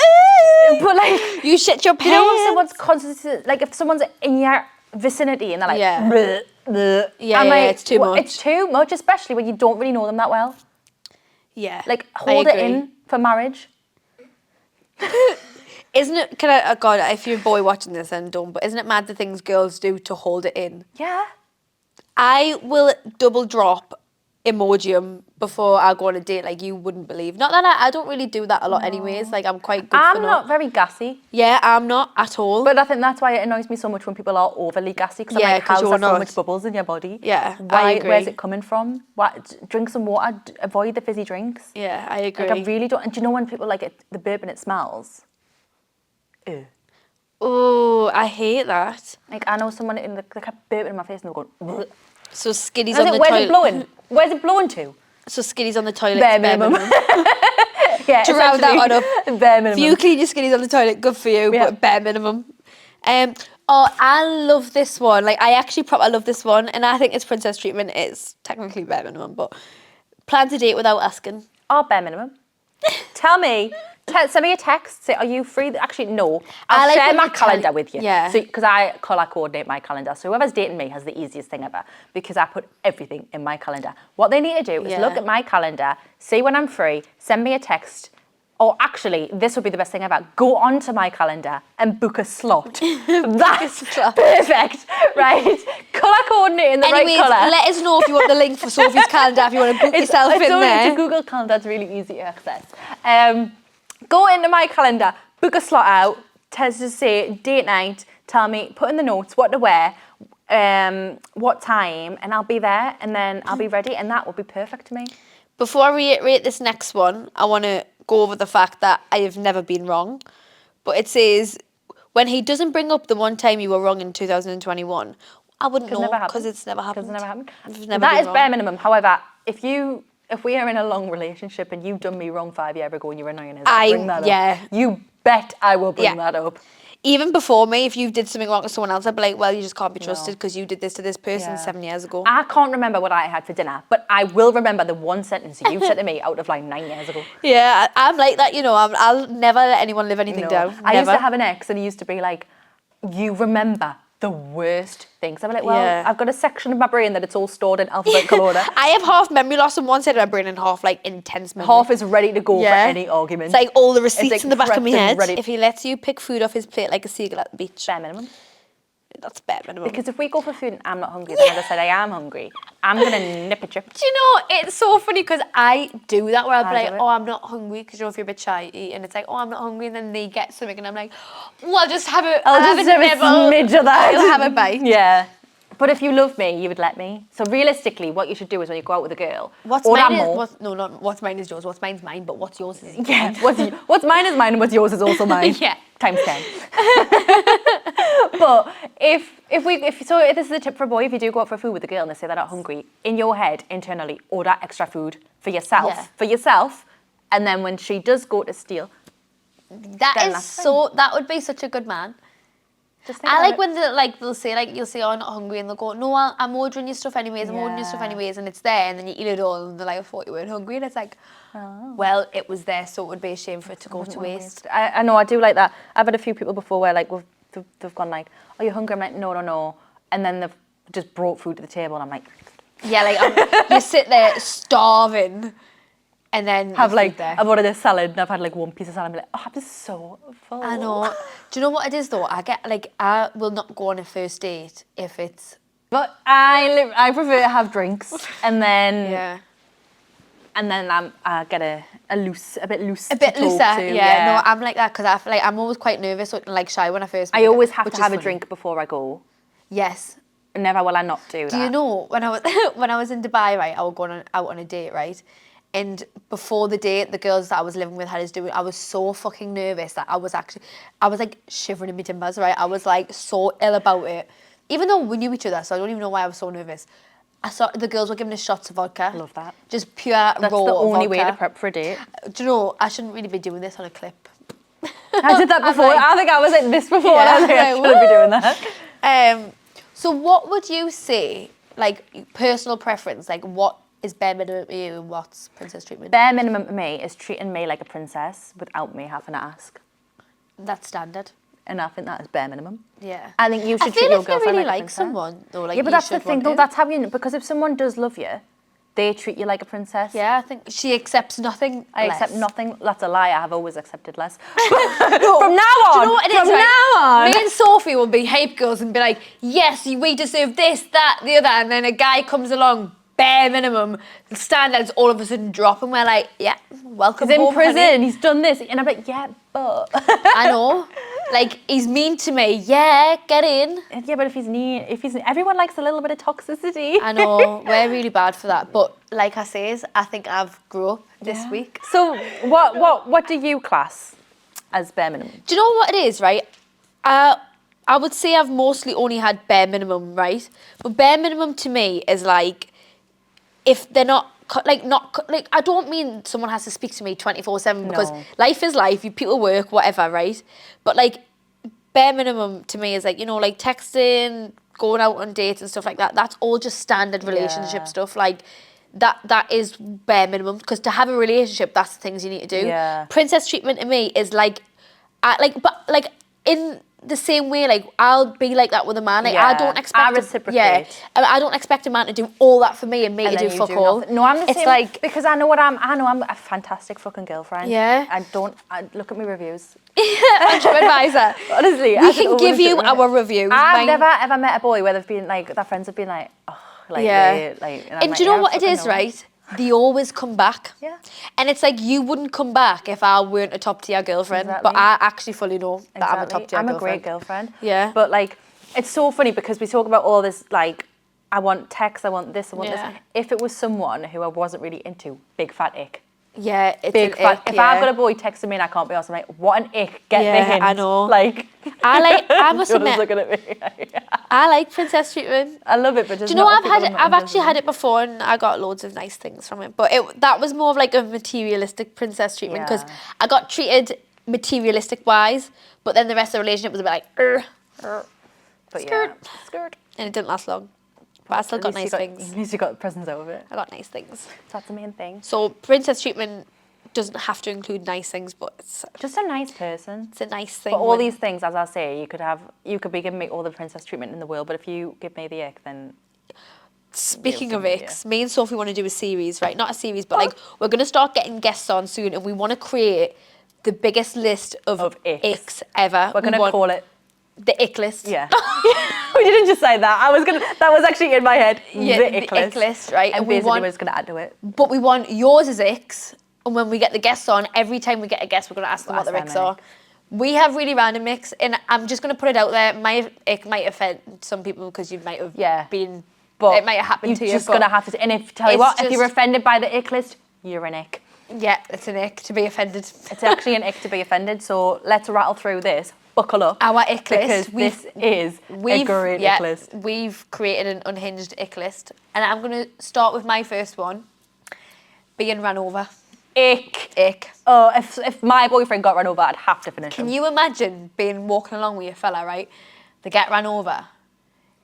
Speaker 1: But like,
Speaker 2: you shit your pants.
Speaker 1: you know, if someone's constantly, like, if someone's in your vicinity and they're like,
Speaker 2: Yeah.
Speaker 1: bleh, bleh,
Speaker 2: Yeah,
Speaker 1: I'm
Speaker 2: yeah,
Speaker 1: like,
Speaker 2: it's too much.
Speaker 1: It's too much, especially when you don't really know them that well.
Speaker 2: Yeah.
Speaker 1: Like,
Speaker 2: I
Speaker 1: hold it
Speaker 2: agree.
Speaker 1: in for marriage.
Speaker 2: Isn't it? Can I? Oh God, if you're a boy watching this, then don't. But isn't it mad the things girls do to hold it in?
Speaker 1: Yeah.
Speaker 2: I will double drop emojium before I go on a date, like you wouldn't believe. Not that I don't really do that a lot, anyways. Like I'm quite good for
Speaker 1: I'm
Speaker 2: that.
Speaker 1: not very gassy.
Speaker 2: Yeah, I'm not at all.
Speaker 1: But I think that's why it annoys me so much when people are overly gassy. Because
Speaker 2: Yeah,
Speaker 1: I'm like,
Speaker 2: 'cause
Speaker 1: how's
Speaker 2: you're
Speaker 1: there so
Speaker 2: not.
Speaker 1: much bubbles in your body?
Speaker 2: Yeah, I
Speaker 1: Why?
Speaker 2: agree.
Speaker 1: Where's it coming from? Drink some water. Avoid the fizzy drinks.
Speaker 2: Yeah, I agree.
Speaker 1: Like, I really don't. And do you know when people like it, the burp and it smells? Ew.
Speaker 2: Oh, I hate that.
Speaker 1: Like, I know someone in the, they kept burping in my face and they were going, "Ugh."
Speaker 2: So Skiddy's
Speaker 1: And I
Speaker 2: on
Speaker 1: was
Speaker 2: the
Speaker 1: like, where's
Speaker 2: toilet.
Speaker 1: it blowing? Where's it blowing to?
Speaker 2: So Skiddy's on the toilet.
Speaker 1: Bare
Speaker 2: it's
Speaker 1: minimum. Yeah,
Speaker 2: To round that one up,
Speaker 1: bare minimum.
Speaker 2: If you clean your Skiddy's on the toilet, good for you,
Speaker 1: Yeah.
Speaker 2: but bare minimum. Oh, I love this one. Like, I actually I love this one, and I think it's princess treatment. It's technically bare minimum, but plan to date without asking.
Speaker 1: Oh, bare minimum. Tell me Send me a text. Say, are you free? Actually, no.
Speaker 2: I
Speaker 1: I'll
Speaker 2: like
Speaker 1: share
Speaker 2: when
Speaker 1: my
Speaker 2: you tell-
Speaker 1: calendar with you.
Speaker 2: yeah.
Speaker 1: So, because I colour coordinate my calendar. So whoever's dating me has the easiest thing ever because I put everything in my calendar. What they need to do is look
Speaker 2: Yeah.
Speaker 1: at my calendar, see when I'm free, send me a text. Or actually, this would be the best thing ever. Go onto my calendar and book a slot. That's
Speaker 2: slot.
Speaker 1: perfect, right? Colour coordinate in the
Speaker 2: Anyways,
Speaker 1: right colour.
Speaker 2: let us know if you want the link for Sophie's calendar, if you want to book yourself in
Speaker 1: It's
Speaker 2: there.
Speaker 1: a Google Calendar. It's really easy to access. Go into my calendar, book a slot out, tell to say date night, tell me, put in the notes what to wear, what time, and I'll be there, and then I'll be ready, and that will be perfect to me.
Speaker 2: Before I reiterate this next one, I want to go over the fact that I have never been wrong. But it says, when he doesn't bring up the one time you were wrong in 2021, I wouldn't know because it's never happened.
Speaker 1: Because it's never happened.
Speaker 2: I've never
Speaker 1: That
Speaker 2: been
Speaker 1: is
Speaker 2: wrong.
Speaker 1: bare minimum. However, if we are in a long relationship and you've done me wrong 5 years ago and you're annoying us, bring that up. You bet I will bring that up.
Speaker 2: Even before me, if you did something wrong to someone else, I'd be like, well, you just can't be trusted because you did this to this person 7 years ago.
Speaker 1: I can't remember what I had for dinner, but I will remember the one sentence you said to me out of like 9 years ago.
Speaker 2: Yeah, I'm like that, you know. I'll never let anyone live anything down.
Speaker 1: I used
Speaker 2: Never.
Speaker 1: to have an ex and he used to be like, you remember the worst things. I'd be like, well,
Speaker 2: Yeah.
Speaker 1: I've got a section of my brain that it's all stored in alphabetical order.
Speaker 2: I have half memory loss on one side of my brain and half like intense memory.
Speaker 1: Half is ready to go for any argument.
Speaker 2: It's like all the receipts
Speaker 1: like
Speaker 2: in the back of my
Speaker 1: prepped and
Speaker 2: head.
Speaker 1: ready.
Speaker 2: If he lets you pick food off his plate like a seagull at the beach,
Speaker 1: Bare minimum.
Speaker 2: that's bare minimum.
Speaker 1: Because if we go for food and I'm not hungry, then as I said, I am hungry. I'm going to nip at you.
Speaker 2: Do you know, it's so funny because I do that where I'll be
Speaker 1: I
Speaker 2: like,
Speaker 1: do it.
Speaker 2: oh, I'm not hungry, because you know if you're a bit shy, and it's like, oh, I'm not hungry, and then they get something and I'm like, well, I'll just have a,
Speaker 1: I'll just have a smidge of that.
Speaker 2: I'll have a bite.
Speaker 1: Yeah. But if you love me, you would let me. So realistically, what you should do is when you go out with a girl,
Speaker 2: What's
Speaker 1: order
Speaker 2: mine
Speaker 1: more.
Speaker 2: what's mine is yours, what's mine's mine, but what's yours is
Speaker 1: Yeah, what's mine is mine and what's yours is also mine.
Speaker 2: Yeah.
Speaker 1: Times 10. But if this is a tip for a boy, if you do go out for food with a girl and they say they're not hungry, in your head, internally, order extra food for yourself, and then when she does go to steal,
Speaker 2: that would be such a good man.
Speaker 1: just think
Speaker 2: I
Speaker 1: about
Speaker 2: like
Speaker 1: it.
Speaker 2: when they'll say like, you'll say, oh, I'm not hungry, and they'll go, no, I'm ordering your stuff anyways, and it's there, and then you eat it all, and they're like, I thought you weren't hungry, and it's like, well, it was there, so it would be a shame for it to go to waste.
Speaker 1: I know, I do like that. I've had a few people before where like they've gone like, are you hungry? I'm like, no. And then they've just brought food to the table and I'm like,
Speaker 2: Yeah, like you sit there starving, and then
Speaker 1: have like,
Speaker 2: there.
Speaker 1: I've ordered a salad and I've had like one piece of salad and be like, oh, I'm just so full.
Speaker 2: I know. Do you know what it is though? I will not go on a first date if it's.
Speaker 1: But I prefer to have drinks and then
Speaker 2: Yeah.
Speaker 1: and then I get a bit loose.
Speaker 2: A bit
Speaker 1: to talk
Speaker 2: looser,
Speaker 1: to,
Speaker 2: yeah. No, I'm like that because I feel like I'm always quite nervous and like shy when I first.
Speaker 1: I
Speaker 2: meet
Speaker 1: always
Speaker 2: them,
Speaker 1: have
Speaker 2: which
Speaker 1: to
Speaker 2: is
Speaker 1: have a
Speaker 2: funny.
Speaker 1: drink before I go.
Speaker 2: Yes.
Speaker 1: Never will I not do that.
Speaker 2: Do you know when I was when I was in Dubai, right? I was going out on a date, right? And before the date, the girls that I was living with had us doing. I was so fucking nervous that I was like shivering in my timbers, right? I was like so ill about it, even though we knew each other, so I don't even know why I was so nervous. I saw the girls were giving us shots of vodka.
Speaker 1: Love that.
Speaker 2: Just pure
Speaker 1: That's
Speaker 2: raw
Speaker 1: the only way to
Speaker 2: vodka.
Speaker 1: prep for a date.
Speaker 2: Do you know? I shouldn't really be doing this on a clip.
Speaker 1: I did that before.
Speaker 2: like-
Speaker 1: I think I was like this before.
Speaker 2: Yeah,
Speaker 1: I was like, I
Speaker 2: like,
Speaker 1: shouldn't be doing that.
Speaker 2: So what would you say, like personal preference, like what is bare minimum to you and what's princess treatment?
Speaker 1: Bare minimum to me is treating me like a princess without me having to ask.
Speaker 2: That's standard.
Speaker 1: And I think that is bare minimum.
Speaker 2: Yeah.
Speaker 1: I think you should
Speaker 2: I
Speaker 1: treat
Speaker 2: feel
Speaker 1: your
Speaker 2: if you
Speaker 1: girlfriend
Speaker 2: really
Speaker 1: like a
Speaker 2: like
Speaker 1: princess.
Speaker 2: someone, though, like
Speaker 1: Yeah, but
Speaker 2: you
Speaker 1: that's the
Speaker 2: should
Speaker 1: thing,
Speaker 2: want
Speaker 1: though.
Speaker 2: to.
Speaker 1: That's how you. Because if someone does love you, they treat you like a princess.
Speaker 2: Yeah, I think she accepts nothing.
Speaker 1: I
Speaker 2: less.
Speaker 1: accept nothing. That's a lie. I have always accepted less. From now on.
Speaker 2: Do you know what it is?
Speaker 1: From
Speaker 2: right?
Speaker 1: now on.
Speaker 2: Me and Sophie will be hype girls and be like, yes, we deserve this, that, the other, and then a guy comes along, bare minimum, standards all of a sudden drop, and we're like, yeah, welcome
Speaker 1: He's in
Speaker 2: home,
Speaker 1: prison.
Speaker 2: honey.
Speaker 1: He's done this, and I'm like, yeah, but.
Speaker 2: I know. Like, he's mean to me. Yeah, get in.
Speaker 1: Yeah, but if he's everyone likes a little bit of toxicity.
Speaker 2: I know, we're really bad for that. But like I says, I think I've grew up this week.
Speaker 1: So what do you class as bare minimum?
Speaker 2: Do you know what it is, right? I would say I've mostly only had bare minimum, right? But bare minimum to me is like, if they're not I don't mean someone has to speak to me 24/7 because
Speaker 1: No.
Speaker 2: life is life, people work, whatever, right? But like bare minimum to me is like, you know, like texting, going out on dates and stuff like that. That's all just standard relationship
Speaker 1: Yeah.
Speaker 2: stuff. Like that is bare minimum, because to have a relationship, that's the things you need to do.
Speaker 1: Yeah.
Speaker 2: Princess treatment to me is like, but in the same way, like I'll be like that with a man. Like I
Speaker 1: Yeah.
Speaker 2: don't expect
Speaker 1: I reciprocate.
Speaker 2: I don't expect a man to do all that for me and me
Speaker 1: And
Speaker 2: to
Speaker 1: then
Speaker 2: do
Speaker 1: you
Speaker 2: fuck
Speaker 1: do
Speaker 2: all.
Speaker 1: nothing. No, I'm the
Speaker 2: it's
Speaker 1: same.
Speaker 2: like
Speaker 1: because I know I'm a fantastic fucking girlfriend.
Speaker 2: Yeah.
Speaker 1: I look at my reviews.
Speaker 2: TripAdvisor.
Speaker 1: Honestly,
Speaker 2: We can give you our reviews.
Speaker 1: I've
Speaker 2: Mine-
Speaker 1: never ever met a boy where they've been like their friends have been like, oh, like
Speaker 2: Yeah.
Speaker 1: and, I'm
Speaker 2: And
Speaker 1: like,
Speaker 2: do you know
Speaker 1: yeah,
Speaker 2: what it
Speaker 1: fucking
Speaker 2: is,
Speaker 1: know.
Speaker 2: right? They always come back.
Speaker 1: Yeah.
Speaker 2: And it's like, you wouldn't come back if I weren't a top tier girlfriend.
Speaker 1: Exactly.
Speaker 2: But I actually fully know that I'm a
Speaker 1: Exactly.
Speaker 2: top tier
Speaker 1: I'm
Speaker 2: girlfriend.
Speaker 1: a great girlfriend.
Speaker 2: Yeah.
Speaker 1: But like, it's so funny because we talk about all this like, I want text, I want this, I want
Speaker 2: Yeah.
Speaker 1: this. If it was someone who I wasn't really into, big fat ick.
Speaker 2: Yeah, it's
Speaker 1: Big
Speaker 2: an
Speaker 1: fat.
Speaker 2: ick,
Speaker 1: If
Speaker 2: yeah.
Speaker 1: I've got a boy texting me and I can't be asked, I'm like, what an ick. Get
Speaker 2: Yeah,
Speaker 1: the hint.
Speaker 2: I know.
Speaker 1: Like,
Speaker 2: I must
Speaker 1: Jonah's
Speaker 2: admit,
Speaker 1: looking at me.
Speaker 2: I like princess treatment.
Speaker 1: I love it, but
Speaker 2: Do you know I've actually had it before, and I got loads of nice things from it. But that was more of like a materialistic princess treatment, because
Speaker 1: Yeah.
Speaker 2: I got treated materialistic wise, but then the rest of the relationship was a bit like,
Speaker 1: But
Speaker 2: skirt.
Speaker 1: yeah, skirt.
Speaker 2: and it didn't last long. But I still
Speaker 1: At
Speaker 2: got
Speaker 1: least
Speaker 2: nice
Speaker 1: you
Speaker 2: things.
Speaker 1: At least you got presents out of it.
Speaker 2: I got nice things.
Speaker 1: That's the main thing.
Speaker 2: So princess treatment doesn't have to include nice things, but it's
Speaker 1: Just a nice person.
Speaker 2: a nice thing.
Speaker 1: But all
Speaker 2: when-
Speaker 1: these things, as I say, you could be giving me all the princess treatment in the world, but if you give me the ick, then
Speaker 2: Speaking of
Speaker 1: Yeah.
Speaker 2: icks, me and Sophie want to do a series, right? Not a series, but like we're going to start getting guests on soon, and we want to create the biggest list of
Speaker 1: icks.
Speaker 2: icks ever.
Speaker 1: we're
Speaker 2: We
Speaker 1: gonna
Speaker 2: want
Speaker 1: call it.
Speaker 2: the ick list.
Speaker 1: Yeah. We didn't just say that. That was actually in my head.
Speaker 2: Yeah,
Speaker 1: the
Speaker 2: the
Speaker 1: ick list.
Speaker 2: ick list, right?
Speaker 1: And
Speaker 2: And we
Speaker 1: basically
Speaker 2: want-
Speaker 1: we're just gonna add to it.
Speaker 2: But we want yours as icks, and when we get the guests on, every time we get a guest, we're going to ask them what
Speaker 1: Ask
Speaker 2: their
Speaker 1: them
Speaker 2: icks
Speaker 1: an
Speaker 2: are. We have really random icks, and I'm just going to put it out there. My ick might offend some people because you might have been,
Speaker 1: But
Speaker 2: it might have happened to you.
Speaker 1: You're just
Speaker 2: but
Speaker 1: gonna have to. And if tell you
Speaker 2: it's
Speaker 1: what, if
Speaker 2: just-
Speaker 1: you're offended by the ick list, you're an ick.
Speaker 2: Yeah, it's an ick to be offended.
Speaker 1: It's actually an ick to be offended. So let's rattle through this. Buckle up.
Speaker 2: Our ick
Speaker 1: because
Speaker 2: list.
Speaker 1: this is a great ick list.
Speaker 2: We've created an unhinged ick list, and I'm going to start with my first one: being run over.
Speaker 1: Ick.
Speaker 2: Ick.
Speaker 1: Oh, if my boyfriend got run over, I'd have to finish him.
Speaker 2: Can you imagine being walking along with your fella, right? They get ran over,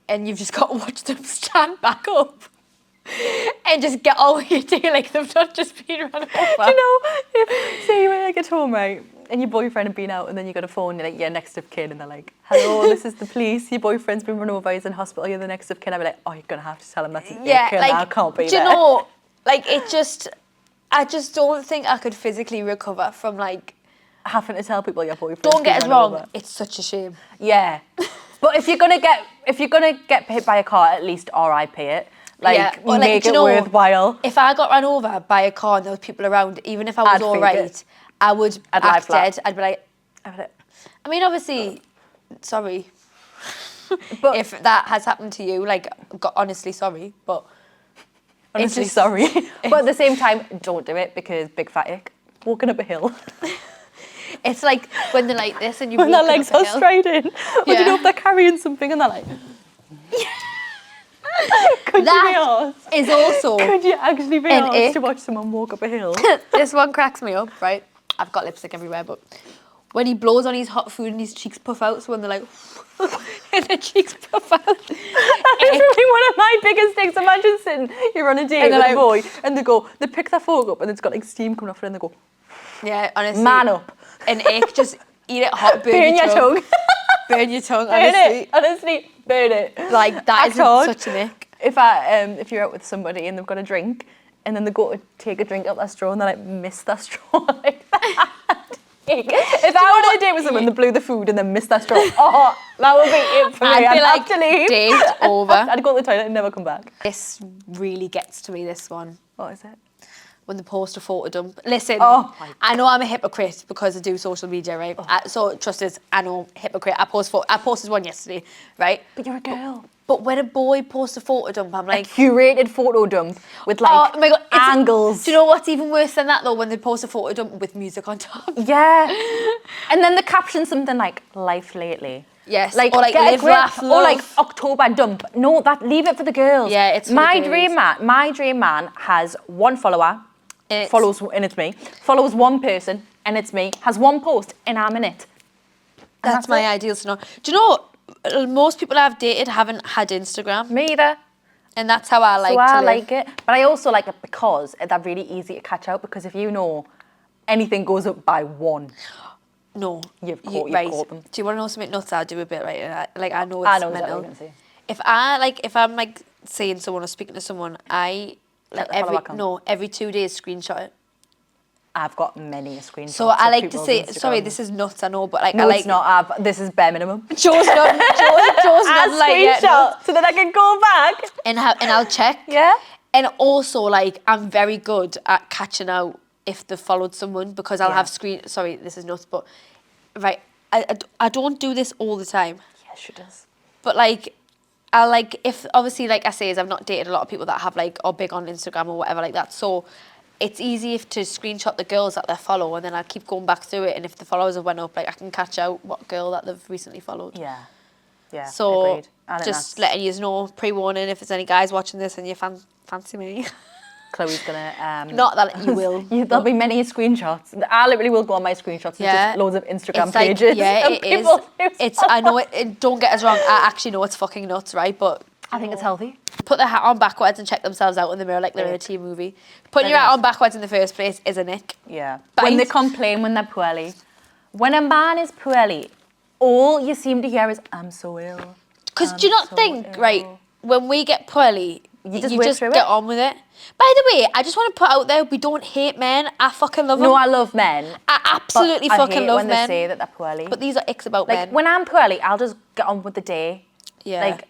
Speaker 2: and you've just got to watch them stand back up and just get on with your day like they've not just been run over.
Speaker 1: Do you know, say when I get home, right, and your boyfriend had been out, and then you got a phone, you're like, yeah, next of kin, and they're like, hello, this is the police, your boyfriend's been run over, he's in hospital, you're the next of kin. I'd be like, oh, you're going to have to tell him that's an
Speaker 2: Yeah,
Speaker 1: ick, and
Speaker 2: like,
Speaker 1: I can't be
Speaker 2: do
Speaker 1: there.
Speaker 2: you know, like, I just don't think I could physically recover from, like,
Speaker 1: Having to tell people your boyfriend.
Speaker 2: don't get us wrong, it's such a shame.
Speaker 1: Yeah, but if you're gonna get hit by a car, at least RIP it. Like,
Speaker 2: Yeah, or, like,
Speaker 1: make
Speaker 2: do you
Speaker 1: it
Speaker 2: know,
Speaker 1: worthwhile.
Speaker 2: If I got run over by a car and there was people around, even if I was
Speaker 1: I'd
Speaker 2: all
Speaker 1: fake
Speaker 2: right,
Speaker 1: it.
Speaker 2: I would
Speaker 1: I'd lie
Speaker 2: act
Speaker 1: flat.
Speaker 2: dead. I'd be like,
Speaker 1: I'd be like,
Speaker 2: I mean, obviously, sorry.
Speaker 1: But-
Speaker 2: if that has happened to you, like, honestly, sorry, but
Speaker 1: honestly,
Speaker 2: just-
Speaker 1: sorry. But at the same time, don't do it because big fat ick. Walking up a hill.
Speaker 2: it's like when they're like this and you
Speaker 1: When their
Speaker 2: walking
Speaker 1: legs
Speaker 2: up a
Speaker 1: are
Speaker 2: hill.
Speaker 1: straight in. Or do you
Speaker 2: Yeah.
Speaker 1: know if they're carrying something and they're like... Could you be
Speaker 2: That
Speaker 1: arsed?
Speaker 2: is also
Speaker 1: Could you actually be
Speaker 2: an
Speaker 1: arsed
Speaker 2: ick.
Speaker 1: to watch someone walk up a hill?
Speaker 2: this one cracks me up, right? I've got lipstick everywhere, but when he blows on his hot food and his cheeks puff out, so when they're like, and the cheeks puff out.
Speaker 1: That's really one of my biggest things. Imagine sitting, you're on a date
Speaker 2: And
Speaker 1: with
Speaker 2: they're
Speaker 1: a boy, and they pick their fork up, and it's got like steam coming off it, and they go,
Speaker 2: Yeah, honestly.
Speaker 1: man up.
Speaker 2: An ick, just eat it hot,
Speaker 1: Burn your tongue.
Speaker 2: Burn your tongue,
Speaker 1: Burn
Speaker 2: honestly.
Speaker 1: it. Honestly, burn it.
Speaker 2: Like, that
Speaker 1: Act
Speaker 2: is
Speaker 1: hard.
Speaker 2: such an ick.
Speaker 1: If you're out with somebody and they've got a drink, and then they go to take a drink out their straw, and they like miss their straw like that. If I were on a date with someone that blew the food and then missed their straw, oh, that would be it for me.
Speaker 2: I'd be
Speaker 1: I'd
Speaker 2: like,
Speaker 1: have to leave.
Speaker 2: date over.
Speaker 1: I'd go to the toilet and never come back.
Speaker 2: This really gets to me, this one.
Speaker 1: What is it?
Speaker 2: When they post a photo dump. Listen,
Speaker 1: Oh my
Speaker 2: I know I'm a hypocrite because I do social media, right? So trust us, I know, hypocrite. I posted one yesterday, right?
Speaker 1: But you're a girl.
Speaker 2: But when a boy posts a photo dump, I'm like,
Speaker 1: Curated photo dump with like
Speaker 2: oh my God,
Speaker 1: angles.
Speaker 2: Do you know what's even worse than that though? When they post a photo dump with music on top.
Speaker 1: Yeah. And then the caption something like "Life lately."
Speaker 2: Yes.
Speaker 1: Like,
Speaker 2: or like
Speaker 1: get a
Speaker 2: live,
Speaker 1: grip.
Speaker 2: laugh,
Speaker 1: Or like
Speaker 2: love.
Speaker 1: October dump. No, leave it for the girls.
Speaker 2: Yeah, it's for
Speaker 1: my
Speaker 2: the girls.
Speaker 1: My dream man has one follower. And it's me. Follows one person, and it's me. Has one post, and I'm in it. And
Speaker 2: That's my
Speaker 1: it.
Speaker 2: ideal scenario. Do you know, most people I've dated haven't had Instagram.
Speaker 1: Me either.
Speaker 2: And that's how I like
Speaker 1: So
Speaker 2: to
Speaker 1: I
Speaker 2: live.
Speaker 1: like it, but I also like it because they're really easy to catch out. Because if you know anything goes up by 1,
Speaker 2: No.
Speaker 1: You've
Speaker 2: right.
Speaker 1: caught them.
Speaker 2: Do you want to know something nuts? I'll do a bit, right? And I know it's
Speaker 1: I know exactly what
Speaker 2: mental.
Speaker 1: you're gonna say.
Speaker 2: If I'm like seeing someone or speaking to someone, I like
Speaker 1: the follow account.
Speaker 2: every 2 days screenshot it.
Speaker 1: I've got many screenshots.
Speaker 2: So I
Speaker 1: of
Speaker 2: like to
Speaker 1: people's
Speaker 2: say,
Speaker 1: Instagram.
Speaker 2: sorry, this is nuts, I know, but like
Speaker 1: No,
Speaker 2: I like
Speaker 1: it's not. This is bare minimum.
Speaker 2: Joe's not like yeah, no.
Speaker 1: so that I can go back.
Speaker 2: And I'll check.
Speaker 1: Yeah.
Speaker 2: And also, like, I'm very good at catching out if they've followed someone because I'll
Speaker 1: Yeah.
Speaker 2: have sorry, this is nuts, but right, I don't do this all the time.
Speaker 1: Yeah, she does.
Speaker 2: But like, I like if obviously like I say is I've not dated a lot of people that have like are big on Instagram or whatever like that. So it's easy if to screenshot the girls that they follow and then I keep going back through it. And if the followers have went up, like I can catch out what girl that they've recently followed.
Speaker 1: Yeah. Yeah.
Speaker 2: So
Speaker 1: agreed. I think
Speaker 2: just
Speaker 1: that's-
Speaker 2: letting you know, pre-warning if there's any guys watching this and you fancy me.
Speaker 1: Chloe's gonna.
Speaker 2: Not that you will.
Speaker 1: There'll be many screenshots. I literally will go on my screenshots. There's
Speaker 2: Yeah.
Speaker 1: just loads of Instagram
Speaker 2: It's like,
Speaker 1: pages.
Speaker 2: yeah,
Speaker 1: of
Speaker 2: it is.
Speaker 1: people who
Speaker 2: It's I know it. Don't get us wrong. I actually know it's fucking nuts, right? But
Speaker 1: I think it's healthy.
Speaker 2: put their hat on backwards and check themselves out in the mirror like they're in a
Speaker 1: Ick.
Speaker 2: teen movie. Putting your hat on backwards in the first place is an ick.
Speaker 1: Yeah.
Speaker 2: Bite.
Speaker 1: When they complain when they're poorly. When a man is poorly, all you seem to hear is, I'm so ill.
Speaker 2: Because do you not
Speaker 1: so
Speaker 2: think,
Speaker 1: ill.
Speaker 2: right, when we get poorly,
Speaker 1: You
Speaker 2: you
Speaker 1: just
Speaker 2: just
Speaker 1: work through
Speaker 2: get
Speaker 1: it.
Speaker 2: on with it. By the way, I just want to put out there, we don't hate men. I fucking love them.
Speaker 1: No, I love men.
Speaker 2: I absolutely
Speaker 1: but
Speaker 2: fucking
Speaker 1: I hate
Speaker 2: love
Speaker 1: when
Speaker 2: men.
Speaker 1: they say that they're poorly.
Speaker 2: But these are icks about
Speaker 1: like,
Speaker 2: men.
Speaker 1: when I'm poorly, I'll just get on with the day.
Speaker 2: Yeah.
Speaker 1: Like,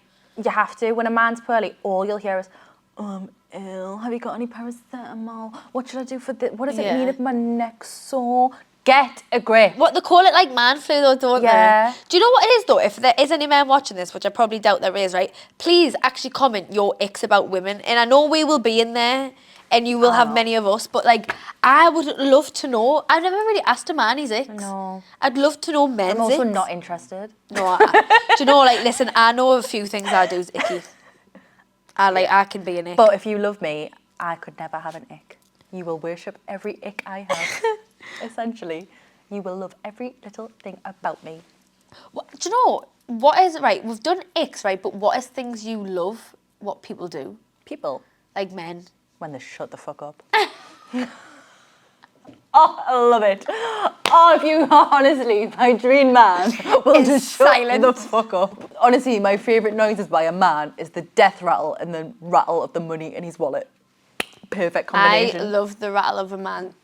Speaker 1: you have to. When a man's poorly, all you'll hear is, I'm ill. Have you got any paracetamol? What should I do for this? What does it mean
Speaker 2: Yeah.
Speaker 1: if my neck's sore? Get a grip.
Speaker 2: What they call it, like man flu, though, don't
Speaker 1: Yeah.
Speaker 2: they? Do you know what it is, though? If there is any man watching this, which I probably doubt there is, right? Please actually comment your icks about women. And I know we will be in there, and you will have many of us, but, like, I would love to know. I've never really asked a man his icks.
Speaker 1: No.
Speaker 2: I'd love to know men's
Speaker 1: I'm also
Speaker 2: icks.
Speaker 1: not interested.
Speaker 2: No, do you know, like, listen, I know a few things I do is icky. I can be an ick.
Speaker 1: But if you love me, I could never have an ick. You will worship every ick I have. Essentially, you will love every little thing about me.
Speaker 2: Do you know, what is, right, we've done icks, right, but what is things you love, what people do?
Speaker 1: People,
Speaker 2: Like men.
Speaker 1: when they shut the fuck up. Oh, I love it. Oh, if you honestly, my dream man will
Speaker 2: Is
Speaker 1: just shut
Speaker 2: silent.
Speaker 1: the fuck up. Honestly, my favourite noises by a man is the death rattle and the rattle of the money in his wallet. Perfect
Speaker 2: I
Speaker 1: combination.
Speaker 2: love the rattle of a man.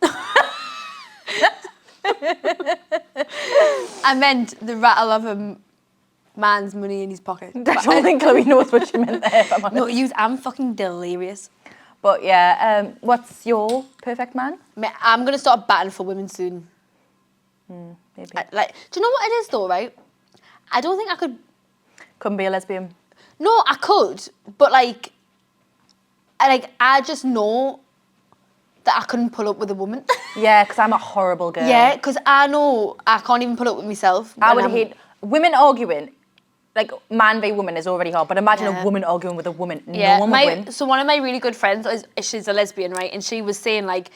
Speaker 2: I meant the rattle of a man's money in his pocket.
Speaker 1: I don't think Chloe knows what you meant there, if I'm honest.
Speaker 2: No, I'm fucking delirious.
Speaker 1: But yeah, what's your perfect man?
Speaker 2: I'm going to start batting for women soon.
Speaker 1: Maybe.
Speaker 2: Do you know what it is though, right? I don't think I could.
Speaker 1: Couldn't be a lesbian.
Speaker 2: No, I could, but I just know that I couldn't pull up with a woman.
Speaker 1: Yeah, because I'm a horrible girl.
Speaker 2: Yeah, because I know I can't even put up with myself.
Speaker 1: I
Speaker 2: when
Speaker 1: would hate women arguing. Like, man v woman is already hard, but imagine
Speaker 2: Yeah.
Speaker 1: a woman arguing with a woman.
Speaker 2: Yeah,
Speaker 1: No one would win.
Speaker 2: so one of my really good friends, she's a lesbian, right? And she was saying, like,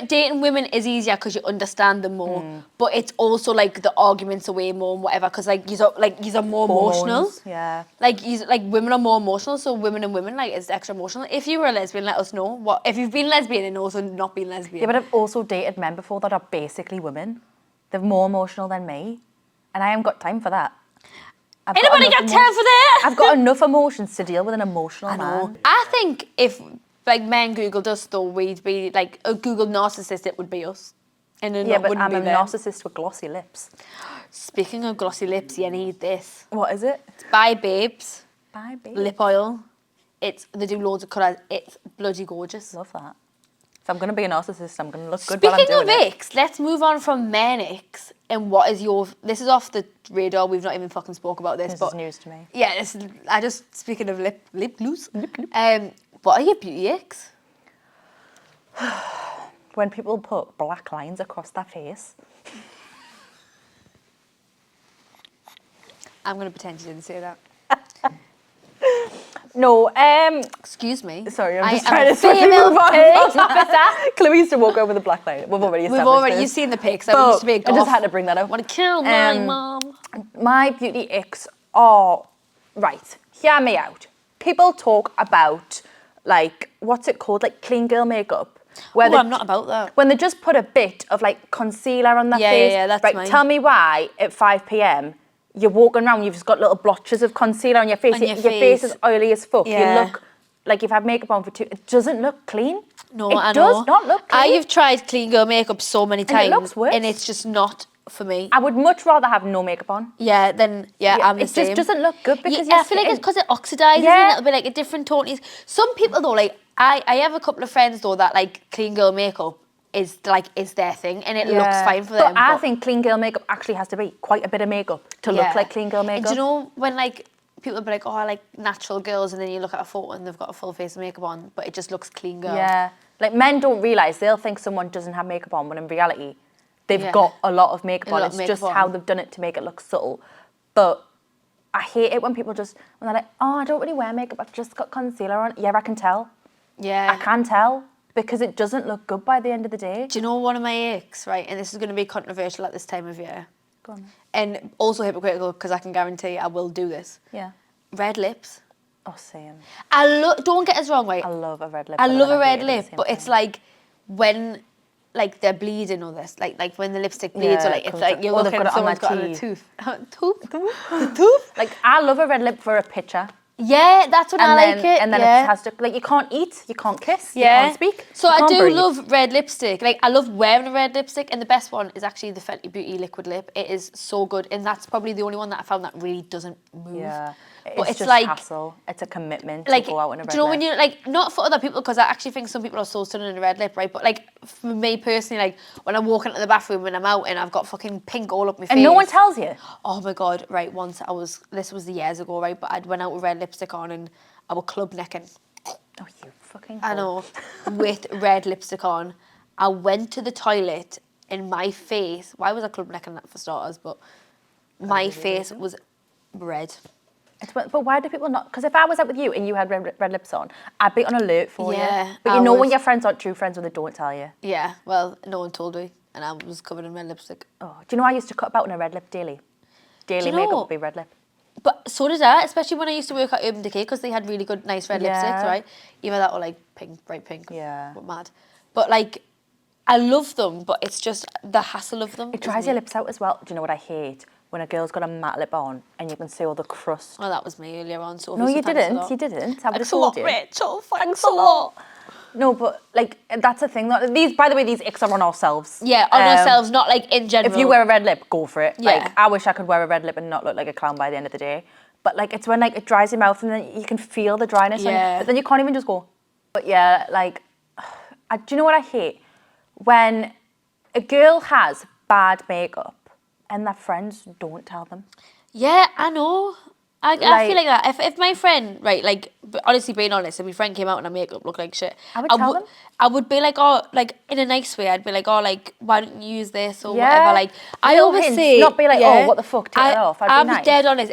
Speaker 2: dating women is easier because you understand them more, but it's also, like, the arguments are way more and whatever, because, like, you're more emotional.
Speaker 1: Hormones, yeah.
Speaker 2: Like, women are more emotional, so women and women, like, is extra emotional. If you were a lesbian, let us know. If you've been lesbian and also not been lesbian.
Speaker 1: Yeah, but I've also dated men before that are basically women. They're more emotional than me, and I haven't got time for that. I've
Speaker 2: Anybody got
Speaker 1: enough
Speaker 2: time for that?
Speaker 1: I've got enough emotions to deal with an emotional man.
Speaker 2: I think if, like, men Googled us, though, we'd be, like, a Google narcissist, it would be us. And then
Speaker 1: Yeah, but
Speaker 2: wouldn't
Speaker 1: I'm
Speaker 2: be
Speaker 1: a
Speaker 2: them.
Speaker 1: narcissist with glossy lips.
Speaker 2: Speaking of glossy lips, you need this.
Speaker 1: What is it?
Speaker 2: It's by Babes,
Speaker 1: Bye, babe.
Speaker 2: lip oil. They do loads of colours. It's bloody gorgeous.
Speaker 1: Love that. If I'm going to be a narcissist, I'm going to look good while I'm
Speaker 2: Speaking
Speaker 1: doing
Speaker 2: of
Speaker 1: it.
Speaker 2: icks, let's move on from men icks. And what is your... This is off the radar. We've not even fucking spoke about this.
Speaker 1: This
Speaker 2: but
Speaker 1: is news to me.
Speaker 2: yeah, speaking of lip gloss. What are your beauty icks?
Speaker 1: When people put black lines across their face.
Speaker 2: I'm going to pretend you didn't say that.
Speaker 1: No,
Speaker 2: Excuse me.
Speaker 1: sorry, I'm
Speaker 2: I
Speaker 1: just
Speaker 2: am
Speaker 1: trying
Speaker 2: a
Speaker 1: to swiftly
Speaker 2: female
Speaker 1: move on.
Speaker 2: police officer.
Speaker 1: Chloe used to walk over the black line. We've already established this.
Speaker 2: You've seen the pics. I
Speaker 1: But
Speaker 2: used to be a
Speaker 1: I
Speaker 2: goth.
Speaker 1: just had to bring that up.
Speaker 2: Want to kill my
Speaker 1: Um,
Speaker 2: mom.
Speaker 1: My beauty icks are, right, hear me out. people talk about, like, what's it called? Like clean girl makeup. Where
Speaker 2: I'm not about that.
Speaker 1: When they just put a bit of like concealer on their face.
Speaker 2: Yeah, that's
Speaker 1: right,
Speaker 2: mine.
Speaker 1: tell me why at 5 p.m. you're walking around, you've just got little blotches of concealer on your face.
Speaker 2: On your
Speaker 1: face
Speaker 2: face.
Speaker 1: is oily as fuck.
Speaker 2: Yeah.
Speaker 1: You look like you've had makeup on for 2. It doesn't look clean.
Speaker 2: No,
Speaker 1: it
Speaker 2: I know.
Speaker 1: does not look clean.
Speaker 2: I've tried clean girl makeup so many times.
Speaker 1: And it looks worse.
Speaker 2: And it's just not for me.
Speaker 1: I would much rather have no makeup on.
Speaker 2: Yeah, I'm the same.
Speaker 1: It just doesn't look good because
Speaker 2: I feel like it's because it oxidizes
Speaker 1: Yeah.
Speaker 2: and it'll be like a different tone. Some people though, like I have a couple of friends though that like clean girl makeup is their thing and it looks fine for them.
Speaker 1: But I think clean girl makeup actually has to be quite a bit of makeup to look like clean girl makeup.
Speaker 2: And do you know when like people be like, oh, I like natural girls, and then you look at a photo and they've got a full face of makeup on, but it just looks clean girl.
Speaker 1: Yeah. Like men don't realise, they'll think someone doesn't have makeup on when in reality they've got a lot of makeup on. It's just how they've done it to make it look subtle. But I hate it when people when they're like, oh, I don't really wear makeup, I've just got concealer on. Yeah, I can tell.
Speaker 2: Yeah.
Speaker 1: I can tell because it doesn't look good by the end of the day.
Speaker 2: Do you know one of my icks, right? And this is going to be controversial at this time of year.
Speaker 1: Go on.
Speaker 2: And also hypocritical because I can guarantee I will do this.
Speaker 1: Yeah.
Speaker 2: Red lips.
Speaker 1: Oh, same.
Speaker 2: Don't get us wrong, right?
Speaker 1: I love a red lip.
Speaker 2: I love a red
Speaker 1: hate it at
Speaker 2: lip,
Speaker 1: the same
Speaker 2: but
Speaker 1: time.
Speaker 2: it's like when like they're bleeding or this, like when the lipstick bleeds, or like it's like you're
Speaker 1: or they've
Speaker 2: looking
Speaker 1: got it
Speaker 2: someone's
Speaker 1: on
Speaker 2: got
Speaker 1: their
Speaker 2: it on a
Speaker 1: teeth.
Speaker 2: tooth. Tooth?
Speaker 1: Like, I love a red lip for a picture.
Speaker 2: Yeah, that's when I like it.
Speaker 1: And then
Speaker 2: yeah.
Speaker 1: it has to, like, you can't eat, you can't kiss, you
Speaker 2: Yeah.
Speaker 1: can't speak.
Speaker 2: So
Speaker 1: you
Speaker 2: I
Speaker 1: can't
Speaker 2: do
Speaker 1: breathe.
Speaker 2: love red lipstick. Like I love wearing a red lipstick, and the best one is actually the Fenty Beauty liquid lip. It is so good, and that's probably the only one that I found that really doesn't move.
Speaker 1: Yeah.
Speaker 2: But it's
Speaker 1: just
Speaker 2: like
Speaker 1: hassle. It's a commitment
Speaker 2: like,
Speaker 1: to go out in a red
Speaker 2: do you know
Speaker 1: lip.
Speaker 2: when you like, not for other people, because I actually think some people are so stunning in a red lip, right? But like for me personally, like when I walk into the bathroom when I'm out and I've got fucking pink all up my face.
Speaker 1: And no one tells you.
Speaker 2: Oh my God, right, once this was years ago, right? But I'd went out with red lipstick on and I was club necking.
Speaker 1: Oh, you fucking
Speaker 2: I
Speaker 1: whore.
Speaker 2: know, with red lipstick on. I went to the toilet and my face, why was I club necking that for starters? But my face was red.
Speaker 1: But why do people not? Because if I was out with you and you had red lips on, I'd be on alert for
Speaker 2: Yeah,
Speaker 1: you. But
Speaker 2: I
Speaker 1: you know when
Speaker 2: would.
Speaker 1: your friends aren't true friends when they don't tell you.
Speaker 2: Yeah, well, no one told me, and I was covered in red lipstick.
Speaker 1: Oh, do you know I used to cut about in a red lip daily? Daily
Speaker 2: Do you
Speaker 1: makeup
Speaker 2: know-
Speaker 1: would be red lip.
Speaker 2: But so did I, especially when I used to work at Urban Decay, because they had really good, nice red
Speaker 1: Yeah.
Speaker 2: lipsticks, right? Either that or like pink, bright pink.
Speaker 1: Yeah.
Speaker 2: But mad. But like, I love them, but it's just the hassle of them.
Speaker 1: It dries your lips out as well. Do you know what I hate? When a girl's got a matte lip on and you can see all the crust.
Speaker 2: Oh, that was me earlier on. So
Speaker 1: No,
Speaker 2: obviously
Speaker 1: you
Speaker 2: thanks a
Speaker 1: didn't.
Speaker 2: lot.
Speaker 1: You didn't. I would have
Speaker 2: Thanks a lot,
Speaker 1: told you.
Speaker 2: Rachel. Thanks a lot.
Speaker 1: No, but like that's a thing. These, by the way, these icks are on ourselves.
Speaker 2: Yeah, on ourselves, not like in general.
Speaker 1: If you wear a red lip, go for it.
Speaker 2: Yeah.
Speaker 1: Like I wish I could wear a red lip and not look like a clown by the end of the day. But like it's when like it dries your mouth and then you can feel the dryness.
Speaker 2: Yeah.
Speaker 1: But then you can't even just go. But yeah, like, do you know what I hate? When a girl has bad makeup and their friends don't tell them.
Speaker 2: Yeah, I know. I feel like that. If my friend, right, like, honestly being honest, if my friend came out and her makeup looked like shit,
Speaker 1: I would tell them.
Speaker 2: I would be like, oh, like, in a nice way, I'd be like, oh, like, why don't you use this or
Speaker 1: Yeah.
Speaker 2: whatever. Like, I
Speaker 1: Little
Speaker 2: always
Speaker 1: hints,
Speaker 2: say...
Speaker 1: not be like, oh, what the fuck, take it off. I'd be nice.
Speaker 2: dead honest.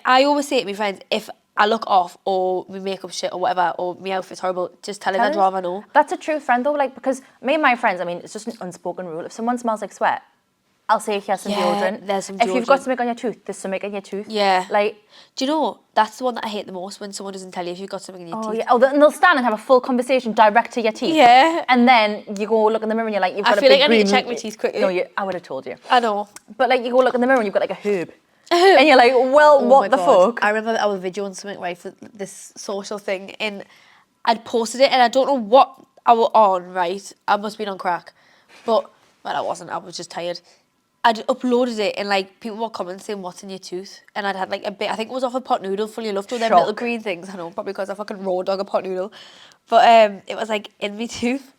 Speaker 2: I always say to my friends, if I look off or my makeup shit or whatever, or my outfit's horrible, just tell us, I'd rather know.
Speaker 1: That's a true friend though, like, because me and my friends, I mean, it's just an unspoken rule. If someone smells like sweat, I'll say here's some
Speaker 2: Yeah,
Speaker 1: deodorant.
Speaker 2: there's some
Speaker 1: If you've got
Speaker 2: deodorant.
Speaker 1: something on your tooth, there's something in your tooth.
Speaker 2: Yeah.
Speaker 1: Like,
Speaker 2: Do you know, that's the one that I hate the most, when someone doesn't tell you if you've got something in your
Speaker 1: oh
Speaker 2: teeth.
Speaker 1: yeah, and they'll stand and have a full conversation direct to your teeth.
Speaker 2: Yeah.
Speaker 1: And then you go look in the mirror and you're like, you've got
Speaker 2: I
Speaker 1: a
Speaker 2: feel
Speaker 1: big
Speaker 2: like I need to
Speaker 1: green-
Speaker 2: check my teeth quickly.
Speaker 1: No, I would have told you.
Speaker 2: I know.
Speaker 1: But like, you go look in the mirror and you've got like a herb. And you're like, well,
Speaker 2: Oh
Speaker 1: what
Speaker 2: my
Speaker 1: the
Speaker 2: God.
Speaker 1: fuck?
Speaker 2: I remember that I was videoing something, right, for this social thing, and I'd posted it, and I don't know what I was on, right? I must have been on crack. But, well, I wasn't. I was just tired. I'd uploaded it, and, like, people were commenting saying, what's in your tooth? And I'd had, like, a bit, I think it was off a pot noodle, fully loved with them
Speaker 1: Shock.
Speaker 2: little green things. I know, probably because I fucking raw dog a pot noodle. But it was, like, in my tooth.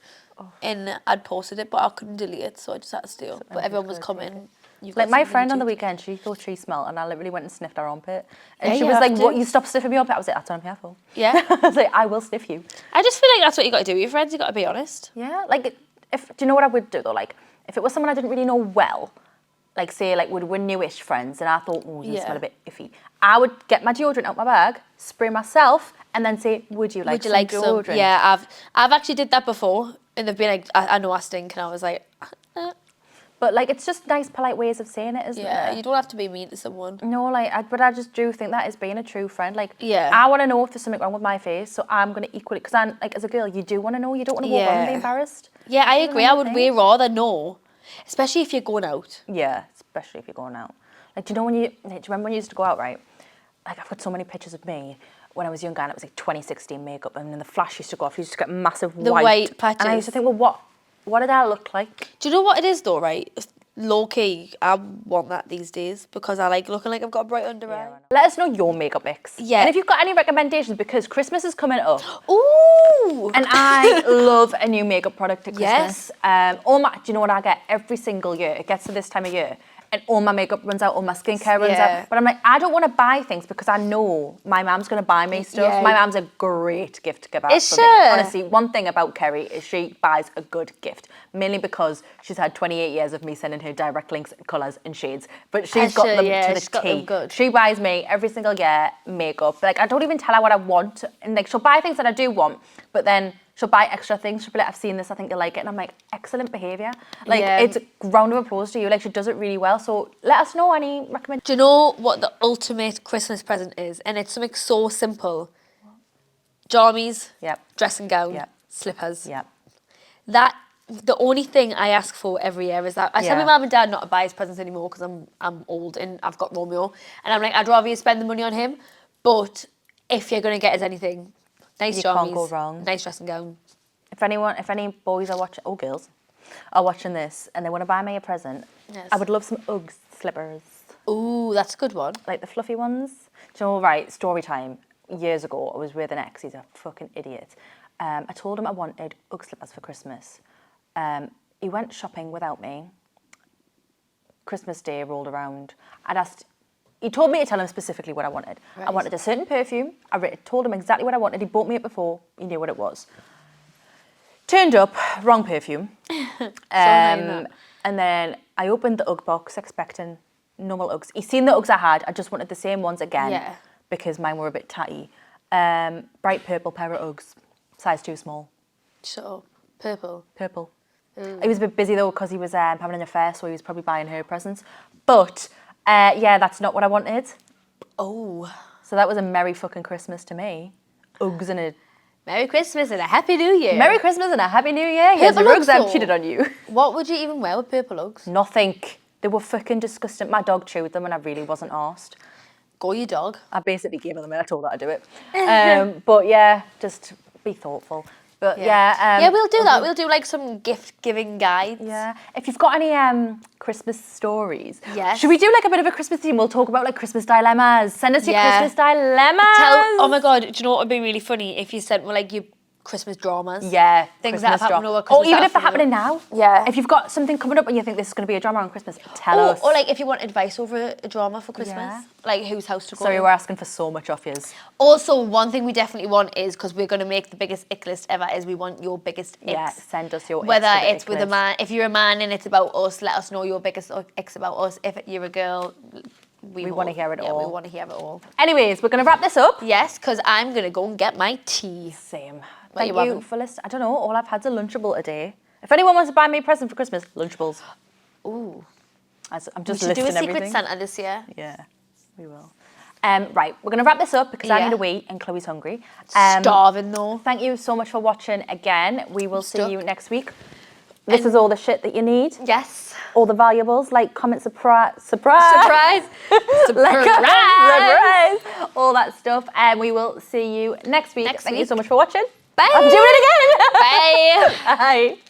Speaker 2: And I'd posted it, but I couldn't delete it, so I just had to steal. But everyone was commenting. "You've got
Speaker 1: Like my
Speaker 2: something in
Speaker 1: friend
Speaker 2: your
Speaker 1: on the
Speaker 2: tooth."
Speaker 1: weekend, she thought she smelled, and I literally went and sniffed her armpit. And
Speaker 2: Yeah,
Speaker 1: she
Speaker 2: you
Speaker 1: was
Speaker 2: have
Speaker 1: like,
Speaker 2: to.
Speaker 1: "What? You stop sniffing me armpit?" I was like, "That's what I'm here for."
Speaker 2: Yeah.
Speaker 1: I was like, "I will sniff you."
Speaker 2: I just feel like that's what you got to do with your friends. You got to be honest.
Speaker 1: Yeah, like if do you know what I would do though? Like if it was someone I didn't really know well, like say like we're newish friends, and I thought, oh, you
Speaker 2: Yeah.
Speaker 1: smell a bit iffy. I would get my deodorant out my bag, spray myself, and then say, "Would you like some deodorant?"
Speaker 2: Yeah, I've actually did that before, and they've been like, I know I stink, and I was like,
Speaker 1: But like, it's just nice, polite ways of saying it, isn't
Speaker 2: Yeah,
Speaker 1: it?
Speaker 2: you don't have to be mean to someone.
Speaker 1: No, like, but I just do think that is being a true friend. Like,
Speaker 2: Yeah.
Speaker 1: I want to know if there's something wrong with my face, so I'm gonna equal it. Because I'm like, as a girl, you do want to know. You don't want to walk around and be
Speaker 2: Yeah.
Speaker 1: embarrassed.
Speaker 2: Yeah, I agree. I would
Speaker 1: think.
Speaker 2: way rather know, especially if you're going out.
Speaker 1: Yeah, especially if you're going out. Like, do you know when do you remember when you used to go out, right? Like, I've got so many pictures of me when I was younger, and it was like 2016 makeup, and then the flash used to go off. You used to get massive
Speaker 2: The white patches.
Speaker 1: And I used to think, well, what did I look like?
Speaker 2: Do you know what it is though, right? Low key, I want that these days because I like looking like I've got a bright under eye.
Speaker 1: Let us know your makeup mix.
Speaker 2: Yeah.
Speaker 1: And if you've got any recommendations, because Christmas is coming up.
Speaker 2: Ooh!
Speaker 1: And I love a new makeup product at Christmas.
Speaker 2: Yes.
Speaker 1: Do you know what I get every single year? It gets to this time of year, and all my makeup runs out, all my skincare runs
Speaker 2: Yeah.
Speaker 1: out. But I'm like, I don't want to buy things because I know my mum's going to buy me stuff.
Speaker 2: Yeah.
Speaker 1: My mum's a great gift giver.
Speaker 2: Is
Speaker 1: for
Speaker 2: she?
Speaker 1: me. Honestly, one thing about Kerry is she buys a good gift, mainly because she's had 28 years of me sending her direct links, colours and shades. But she's
Speaker 2: Has
Speaker 1: got
Speaker 2: she?
Speaker 1: them
Speaker 2: Yeah,
Speaker 1: to the
Speaker 2: she's got them
Speaker 1: T.
Speaker 2: good.
Speaker 1: She buys me every single year makeup. Like, I don't even tell her what I want. And like, she'll buy things that I do want, but then she'll buy extra things. She'll be like, I've seen this, I think you'll like it. And I'm like, excellent behaviour. Like,
Speaker 2: Yeah.
Speaker 1: it's a round of applause to you. Like, she does it really well. So let us know any recommendations.
Speaker 2: Do you know what the ultimate Christmas present is? And it's something so simple. Jammies,
Speaker 1: Yep.
Speaker 2: dressing gown,
Speaker 1: Yep.
Speaker 2: slippers.
Speaker 1: Yeah.
Speaker 2: That the only thing I ask for every year is that I tell
Speaker 1: Yeah.
Speaker 2: my mum and dad not to buy us presents anymore because I'm old and I've got Romeo, and I'm like, I'd rather you spend the money on him. But if you're gonna get us anything, nice
Speaker 1: You
Speaker 2: jammies,
Speaker 1: can't go wrong.
Speaker 2: nice dressing gown.
Speaker 1: If any boys are watching, or girls, are watching this and they want to buy me a present,
Speaker 2: Yes.
Speaker 1: I would love some Uggs slippers.
Speaker 2: Ooh, that's a good one.
Speaker 1: Like the fluffy ones. Do you know, right, story time. Years ago, I was with an ex, he's a fucking idiot. I told him I wanted Ugg slippers for Christmas. He went shopping without me. Christmas Day rolled around. He told me to tell him specifically what I wanted. I
Speaker 2: Right.
Speaker 1: wanted a certain perfume. Told him exactly what I wanted. He bought me it before. He knew what it was. Turned up, wrong perfume. And then I opened the Ugg box expecting normal Uggs. He's seen the Uggs I had. I just wanted the same ones again
Speaker 2: Yeah.
Speaker 1: because mine were a bit tatty. Bright purple pair of Uggs, size too small.
Speaker 2: So purple.
Speaker 1: Purple. He was a bit busy though because he was having an affair, so he was probably buying her presents. But yeah, that's not what I wanted.
Speaker 2: Oh,
Speaker 1: So that was a merry fucking Christmas to me. Uggs and a
Speaker 2: Merry Christmas and a Happy New Year.
Speaker 1: Merry Christmas and a Happy New Year. Here's the
Speaker 2: Purple
Speaker 1: Uggs
Speaker 2: Uggs,
Speaker 1: I've
Speaker 2: though.
Speaker 1: cheated on you.
Speaker 2: What would you even wear with purple Uggs?
Speaker 1: Nothing. They were fucking disgusting. My dog chewed them and I really wasn't arsed.
Speaker 2: Go your dog.
Speaker 1: I basically gave her them and I told her to do it. But yeah, just be thoughtful. But yeah.
Speaker 2: Yeah, we'll do that. We'll do like some gift giving guides.
Speaker 1: Yeah. If you've got any Christmas stories,
Speaker 2: Yes.
Speaker 1: should we do like a bit of a Christmas theme? We'll talk about like Christmas dilemmas. Send us your
Speaker 2: Yeah.
Speaker 1: Christmas dilemmas.
Speaker 2: Oh my god, do you know what would be really funny if you sent me like your Christmas dramas?
Speaker 1: Yeah,
Speaker 2: Things
Speaker 1: Christmas
Speaker 2: that have happened
Speaker 1: drama.
Speaker 2: over
Speaker 1: Or
Speaker 2: Christmas
Speaker 1: even
Speaker 2: that
Speaker 1: if they're
Speaker 2: are funny.
Speaker 1: happening now.
Speaker 2: Yeah.
Speaker 1: If you've got something coming up and you think this is going to be a drama on Christmas, tell us.
Speaker 2: Or like if you want advice over a drama for Christmas,
Speaker 1: Yeah.
Speaker 2: like whose house to go
Speaker 1: Sorry,
Speaker 2: to.
Speaker 1: we're asking for so much off yous.
Speaker 2: Also, one thing we definitely want is, because we're going to make the biggest ick list ever, is we want your biggest icks.
Speaker 1: Yeah, send us your
Speaker 2: Whether
Speaker 1: icks to the
Speaker 2: it's
Speaker 1: ick
Speaker 2: with a
Speaker 1: list.
Speaker 2: man, if you're a man and it's about us, let us know your biggest icks about us. If you're a girl, we
Speaker 1: wanna hear it
Speaker 2: Yeah,
Speaker 1: all.
Speaker 2: we want to hear it all.
Speaker 1: Anyways, we're going to wrap this up.
Speaker 2: Yes, because I'm going to go and get my tea.
Speaker 1: Same.
Speaker 2: What
Speaker 1: Thank
Speaker 2: you
Speaker 1: you
Speaker 2: having?
Speaker 1: for listening. I don't know, all I've had's a Lunchable today. If anyone wants to buy me a present for Christmas, Lunchables.
Speaker 2: Ooh.
Speaker 1: I'm
Speaker 2: We
Speaker 1: just
Speaker 2: should do
Speaker 1: listing
Speaker 2: a Secret
Speaker 1: everything.
Speaker 2: Santa this year.
Speaker 1: Yeah, we will. Right, we're going to wrap this up because I
Speaker 2: Yeah.
Speaker 1: need a wee and Chloe's hungry.
Speaker 2: Starving though.
Speaker 1: Thank you so much for watching again. We will see
Speaker 2: stuck.
Speaker 1: you next week. This is all the shit that you need.
Speaker 2: Yes.
Speaker 1: All the valuables, like, comment, surprise. Surprise!
Speaker 2: Surprise.
Speaker 1: Surprise! All that stuff. And we will see you next week.
Speaker 2: Next
Speaker 1: Thank you
Speaker 2: week.
Speaker 1: so much for watching.
Speaker 2: Bye.
Speaker 1: I'm doing it again.
Speaker 2: Bye.
Speaker 1: Bye.